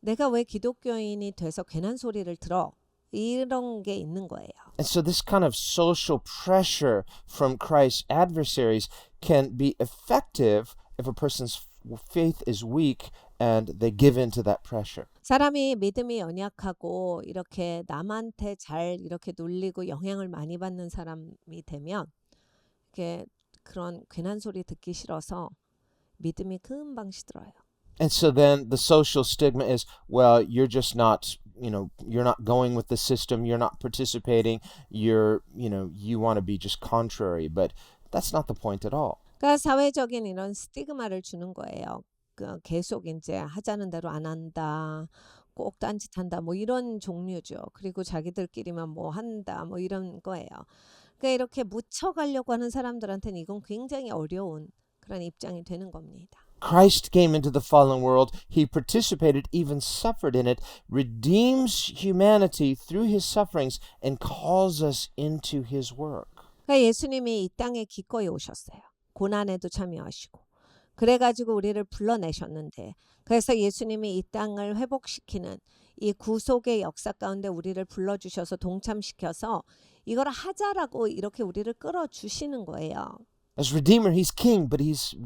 내가 왜 기독교인이 돼서 괜한 소리를 들어? 이런 게 있는 거예요. And so this kind of social pressure from Christ's adversaries can be effective if a person's faith is weak and they give in to that pressure. 사람이 믿음이 연약하고 이렇게 남한테 잘 이렇게 놀리고 영향을 많이 받는 사람이 되면 이렇게 그런 괜한 소리 듣기 싫어서 믿음이 금방 시들어요. And so then the social stigma is, well, you're just not, you're not going with the system, you're not participating, you want to be just contrary, but that's not the point at all. 그러니까 사회적인 이런 스티그마를 주는 거예요. 계속 이제 하자는 대로 안 한다. 꼭 딴짓한다 뭐 이런 종류죠. 그리고 자기들끼리만 뭐 한다 뭐 이런 거예요. 그러니까 이렇게 묻혀가려고 하는 사람들한테는 이건 굉장히 어려운 그런 입장이 되는 겁니다. Christ came into the fallen world. He participated, even suffered in it, redeems humanity through his sufferings, and calls us into his work. 그러니까 예수님이 이 땅에 기꺼이 오셨어요. 고난에도 참여하시고. 그래가지고 우리를 불러내셨는데 그래서 예수님이 이 땅을 회복시키는 이 구속의 역사 가운데 우리를 불러주셔서 동참시켜서 이걸 하자라고 이렇게 우리를 끌어주시는 거예요. As Redeemer, he's king, but he's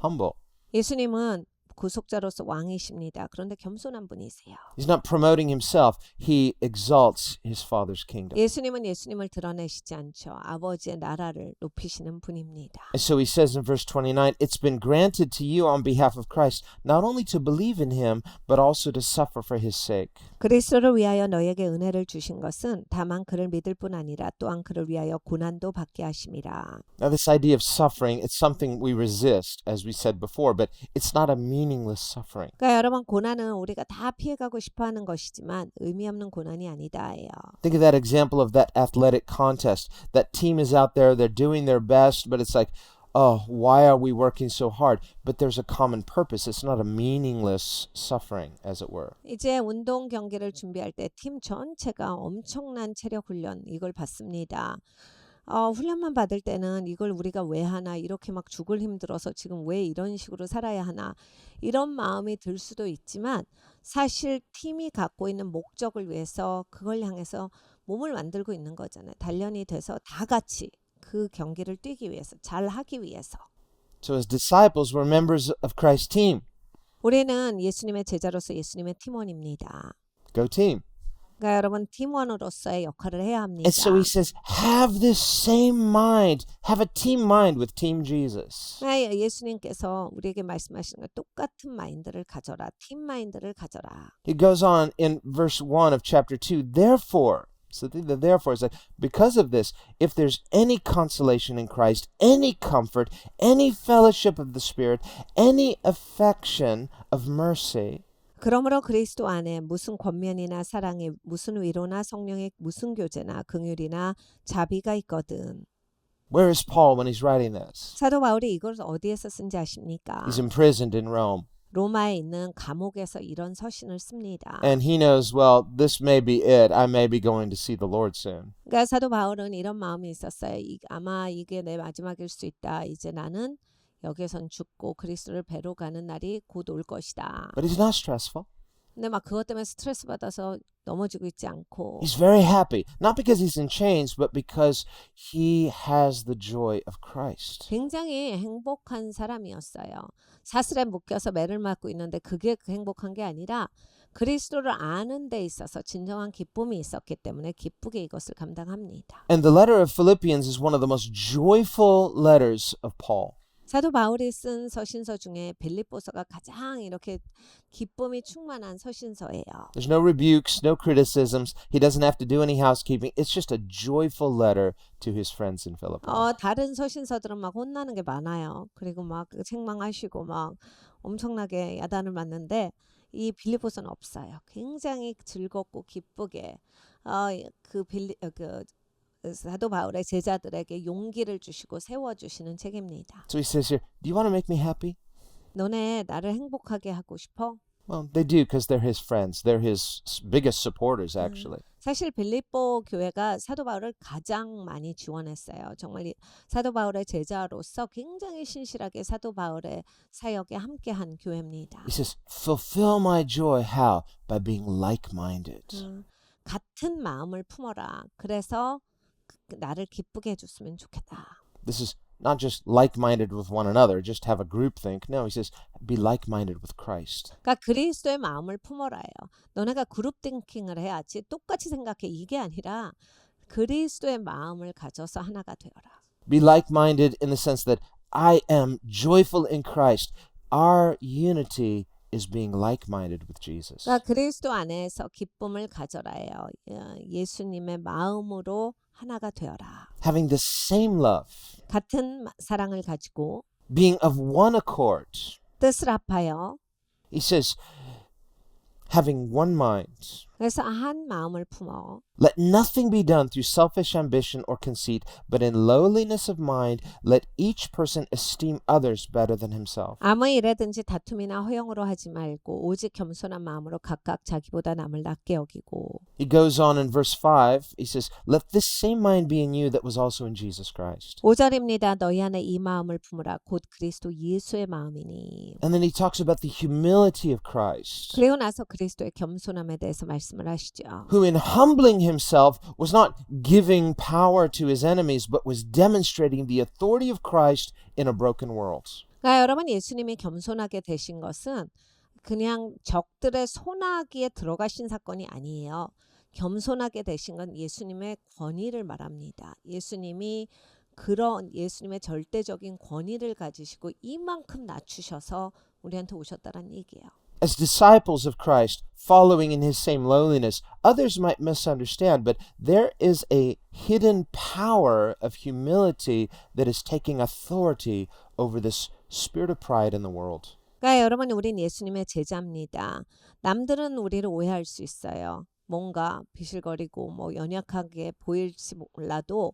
humble. 예수님은 구속자로서 왕이십니다. 그런데 겸손한 분이세요. He's not promoting himself. He exalts his Father's kingdom. 예수님은 예수님을 드러내시지 않죠. 아버지의 나라를 높이시는 분입니다. And so he says in verse 29, it's been granted to you on behalf of Christ, not only to believe in him, but also to suffer for his sake. 그리스도를 위하여 너에게 은혜를 주신 것은 다만 그를 믿을 뿐 아니라 또한 그를 위하여 고난도 받게 하심이라. Now this idea of suffering, it's something we resist, as we said before, but it's not a meaningless suffering. 그러니까 여러분 고난은 우리가 다 피해가고 싶어하는 것이지만 의미 없는 고난이 아니다예요. Think of that example of that athletic contest. That team is out there, they're doing their best, but it's like, oh, why are we working so hard? But there's a common purpose. It's not a meaningless suffering, as it were. 이제 운동 경기를 준비할 때 팀 전체가 엄청난 체력 훈련 이걸 받습니다. 훈련만 받을 때는 이걸 우리가 왜 하나 이렇게 막 죽을 힘들어서 지금 왜 이런 식으로 살아야 하나 이런 마음이 들 수도 있지만 사실 팀이 갖고 있는 목적을 위해서 그걸 향해서 몸을 만들고 있는 거잖아요. 단련이 돼서 다 같이 그 경기를 뛰기 위해서 잘 하기 위해서. So as disciples, we're members of Christ's team. 우리는 예수님의 제자로서 예수님의 팀원입니다. Go team. 그러니까 여러분 팀원으로서의 역할을 해야 합니다. And so he says, have this same mind. Have a team mind with Team Jesus. 예수님께서 우리에게 말씀하시는 거 똑같은 마인드를 가져라. 팀 마인드를 가져라. He goes on in verse 1 of chapter 2, therefore, so the therefore is like, because of this, if there's any consolation in Christ, any comfort, any fellowship of the Spirit, any affection of mercy, 그러므로 그리스도 안에 무슨 권면이나 사랑이 무슨 위로나 성령의 무슨 교제나 긍휼이나 자비가 있거든. where is Paul when he's writing this? 사도 바울이 이걸 어디에서 쓴지 아십니까? He's imprisoned in Rome. 로마에 있는 감옥에서 이런 서신을 씁니다. And he knows, well, this may be it. I may be going to see the Lord soon. 그러니까 사도 바울은 이런 마음이 있었어요. 아마 이게 내 마지막일 수 있다. 이제 나는 여기선 죽고 그리스도를 뵈러 가는 날이 곧 올 것이다. But he's not stressful. 근데 막 그것 때문에 스트레스 받아서 넘어지고 있지 않고 He's very happy, not because he's in chains, but because he has the joy of Christ. 굉장히 행복한 사람이었어요. 사슬에 묶여서 매를 맞고 있는데 그게 행복한 게 아니라 그리스도를 아는 데 있어서 진정한 기쁨이 있었기 때문에 기쁘게 이것을 감당합니다. And the letter of Philippians is one of the most joyful letters of Paul. 사도 바울이 쓴 서신서 중에 빌립보서가 가장 이렇게 기쁨이 충만한 서신서예요. There's no rebukes, no criticisms. He doesn't have to do any housekeeping. It's just a joyful letter to his friends in Philippi. 다른 서신서들은 막 혼나는 게 많아요. 그리고 막 책망하시고 막 엄청나게 야단을 맞는데 이 빌립보서는 없어요. 굉장히 즐겁고 기쁘게 사도 바울의 제자들에게 용기를 주시고 세워주시는 책입니다. So he says here, do you want to make me happy? 너네 나를 행복하게 하고 싶어? Well, they do because they're his friends. They're his biggest supporters, actually. 사실 빌립보 교회가 사도 바울을 가장 많이 지원했어요. 정말 사도 바울의 제자로서 굉장히 신실하게 사도 바울의 사역에 함께한 교회입니다. He says, fulfill my joy. How? By being like-minded. 같은 마음을 품어라. 그래서 나를 기쁘게 해줬으면 좋겠다. This is not just like-minded with one another, just have a group think. No, he says, be like-minded with Christ. 그러니까 그리스도의 마음을 품어라예요. 너네가 그룹 띵킹을 해야지 똑같이 생각해 이게 아니라 그리스도의 마음을 가져서 하나가 되어라. Be like-minded in the sense that I am joyful in Christ. Our unity is being like-minded with Jesus. 그러니까 그리스도 안에서 기쁨을 가져라예요. 예수님의 마음으로 하나가 되어라. Having the same love, 같은 사랑을 가지고 being of one accord. 뜻을 합하여 He says, having one mind. 그래서 한 마음을 품어 Let nothing be done through selfish ambition or conceit, but in lowliness of mind, let each person esteem others better than himself. 아무 일에든지 다툼이나 허영으로 하지 말고 오직 겸손한 마음으로 각각 자기보다 남을 낮게 여기고. He goes on in verse 5, he says, Let this same mind be in you that was also in Jesus Christ. 5절입니다. 너희 안에 이 마음을 품으라. 곧 그리스도 예수의 마음이니. And then he talks about the humility of Christ, 그리고 나서 그리스도의 겸손함에 대해서 말씀을 하시죠. who in humbling himself was not giving power to his enemies, but was demonstrating the authority of Christ in a broken world. 그러니까 여러분 예수님이 겸손하게 되신 것은 그냥 적들의 손아귀에 들어가신 사건이 아니에요. 겸손하게 되신 건 예수님의 권위를 말합니다. 예수님이 그런 예수님의 절대적인 권위를 가지시고 이만큼 낮추셔서 우리한테 오셨다는 얘기예요. As disciples of Christ, following in his same lowliness, others might misunderstand, but there is a hidden power of humility that is taking authority over this spirit of pride in the world. 그러니까 여러분 우린 예수님의 제자입니다. 남들은 우리를 오해할 수 있어요. 뭔가 비실거리고 뭐 연약하게 보일지 몰라도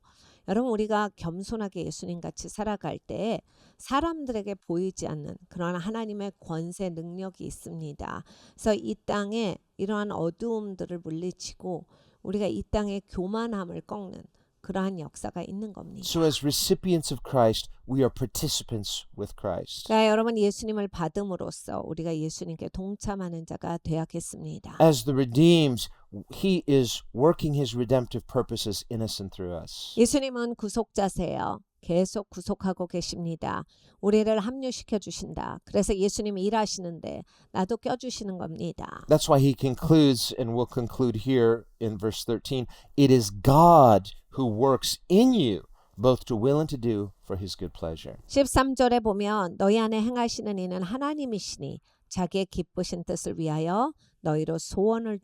여러분 우리가 겸손하게 예수님같이 살아갈 때 사람들에게 보이지 않는 그런 하나님의 권세 능력이 있습니다. 그래서 이 땅에 이러한 어두움들을 물리치고 우리가 이 땅의 교만함을 꺾는 그러한 역사가 있는 겁니다. So as recipients of Christ, we are participants with Christ. 그러니까 여러분 예수님을 받음으로써 우리가 예수님께 동참하는 자가 되야겠습니다. As the redeemed, he is working his redemptive purposes in us and through us. 예수님은 구속자세요. 계속 구속하고 계십니다. 우리를 합류시켜 주신다. 그래서 예수님이 일하시는데 나도 껴주시는 겁니다. That's why he concludes, and we'll conclude here in verse 13, it is God who works in you, both to will and to do for his good pleasure. 13절에 보면 너희 안에 행하시는 이는 하나님이시니 자기의 기쁘신 뜻을 위하여 너희로 소원을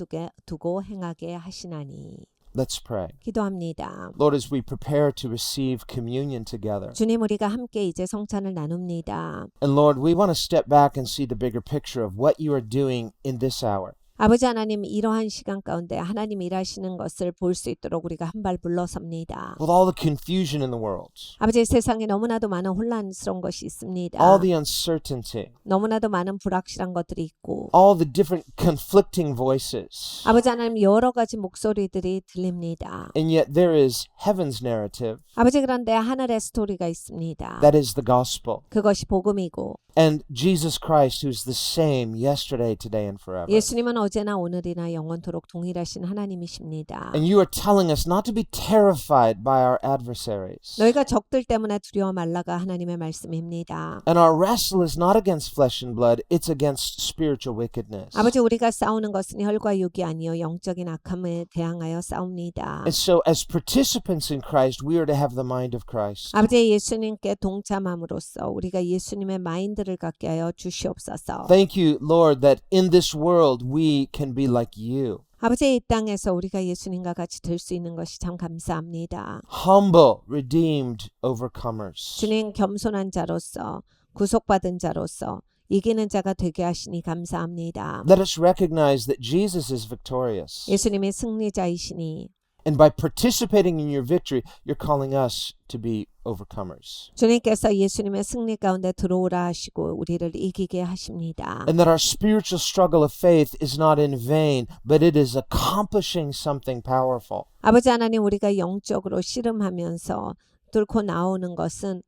두고 행하게 하시나니. Let's pray. 기도합니다. Lord, as we prepare to receive communion together, 주님 우리가 함께 이제 성찬을 나눕니다. and Lord, we want to step back and see the bigger picture of what you are doing in this hour. 아버지 하나님 이러한 시간 가운데 하나님 일하시는 것을 볼 수 있도록 우리가 한 발 물러섭니다. With all the confusion in the world, 아버지 세상에 너무나도 많은 혼란스러운 것이 있습니다. all the uncertainty, 너무나도 많은 불확실한 것들이 있고 all the different conflicting voices, 아버지 하나님 여러 가지 목소리들이 들립니다. and yet there is heaven's narrative, 아버지 그런데 하늘의 스토리가 있습니다. that is the gospel, 그것이 복음이고 and Jesus Christ, who's the same yesterday, today, and forever. 예수님은 어제나 오늘이나 영원토록 동일하신 하나님이십니다. And you are telling us not to be terrified by our adversaries. 너희가 적들 때문에 두려워 말라가 하나님의 말씀입니다. And our wrestle is not against flesh and blood, it's against spiritual wickedness. 아버지 우리가 싸우는 것은 혈과 육이 아니요 영적인 악함에 대항하여 싸웁니다. And so as participants in Christ, we are to have the mind of Christ. 아버지 예수님께 동참함으로써 우리가 예수님의 마인드를 갖게 하여 주시옵소서. Thank you, Lord, that in this world we can be like you. 아버지 이 땅에서 우리가 예수님과 같이 될 수 있는 것이 참 감사합니다. Humble, redeemed overcomers. 주님 겸손한 자로서 구속받은 자로서 이기는 자가 되게 하시니 감사합니다. Let us recognize that Jesus is victorious. 예수님이 승리자이시니 And by participating in your victory, you're calling us to be overcomers. 주님께서 예수님의 승리 가운데 들어오라 하시고 우리를 이기게 하십니다. And that our spiritual struggle of faith is not in vain, but it is accomplishing something powerful. 아버지 하나님 우리가 영적으로 씨름하면서 뚫고 나오는 것은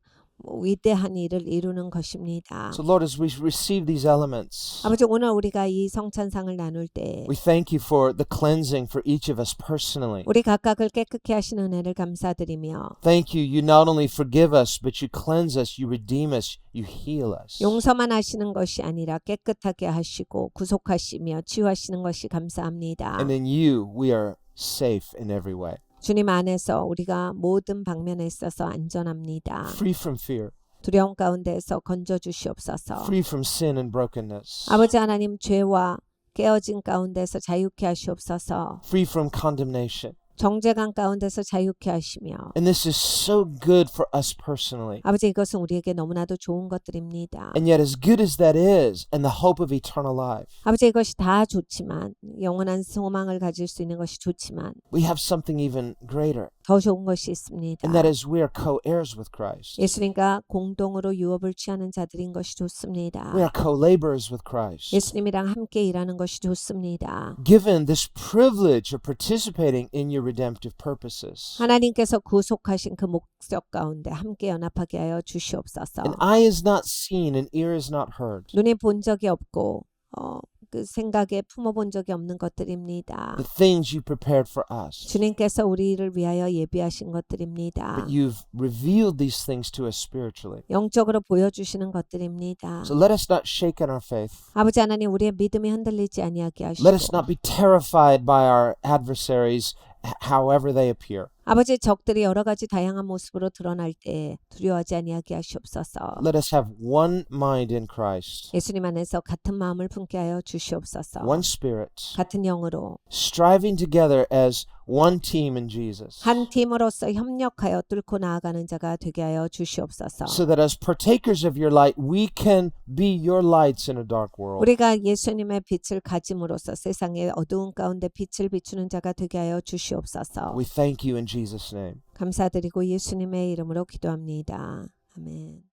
위대한 일을 이루는 것입니다. So Lord, as we receive these elements, 아버지 오늘 우리가 이 성찬상을 나눌 때 we thank you for the cleansing for each of us personally. 우리 각각을 깨끗게 하시는 은혜를 감사드리며 Thank you, you not only forgive us, but you cleanse us, you redeem us, you heal us. 용서만 하시는 것이 아니라 깨끗하게 하시고 구속하시며 치유하시는 것이 감사합니다. And in you, we are safe in every way. 주님 안에서 우리가 모든 방면에 있어서 안전합니다. Free from fear, 두려움 가운데에서 건져 주시옵소서. free from sin and brokenness, 아버지 하나님 죄와 깨어진 가운데서 자유케 하시옵소서. free from condemnation, 정죄감 가운데서 자유케 하시며 And this is so good for us personally. 아버지 이것은 우리에게 너무나도 좋은 것들입니다. And yet as good as that is, and the hope of eternal life, 아버지 이것이 다 좋지만 영원한 소망을 가질 수 있는 것이 좋지만 we have something even greater. 더 좋은 것이 있습니다. And that is we are co-heirs with Christ. 예수님과 공동으로 유업을 취하는 자들인 것이 좋습니다. We are co-laborers with Christ. 예수님이랑 함께 일하는 것이 좋습니다. Given this privilege of participating in your redemptive purposes. 하나님께서 구속하신 그 목적 가운데 함께 연합하게 하여 주시옵소서. An eye is not seen, an ear is not heard. 눈이 본 적이 없고 그 생각에 품어본 적이 없는 것들입니다. The things you prepared for us. 주님께서 우리를 위하여 예비하신 것들입니다. But you've revealed these things to us spiritually. 영적으로 보여주시는 것들입니다. So let us not shake in our faith. 아버지 하나님 우리의 믿음이 흔들리지 아니하게 하시고 Let us not be terrified by our adversaries, however they appear. 아버지 적들이 여러 가지 다양한 모습으로 드러날 때 두려워하지 아니하게 하시옵소서. Let us have one mind in Christ, 예수님 안에서 같은 마음을 품게 하여 주시옵소서. one spirit, 같은 영으로 striving together as one team in Jesus, 한 팀으로서 협력하여 뚫고 나아가는 자가 되게 하여 주시옵소서. so that as partakers of your light, we can be your lights in a dark world. 우리가 예수님의 빛을 가짐으로써 세상의 어두운 가운데 빛을 비추는 자가 되게 하여 주시옵소서. We thank you in Jesus' name. 감사드리고 예수님의 이름으로 기도합니다. 아멘.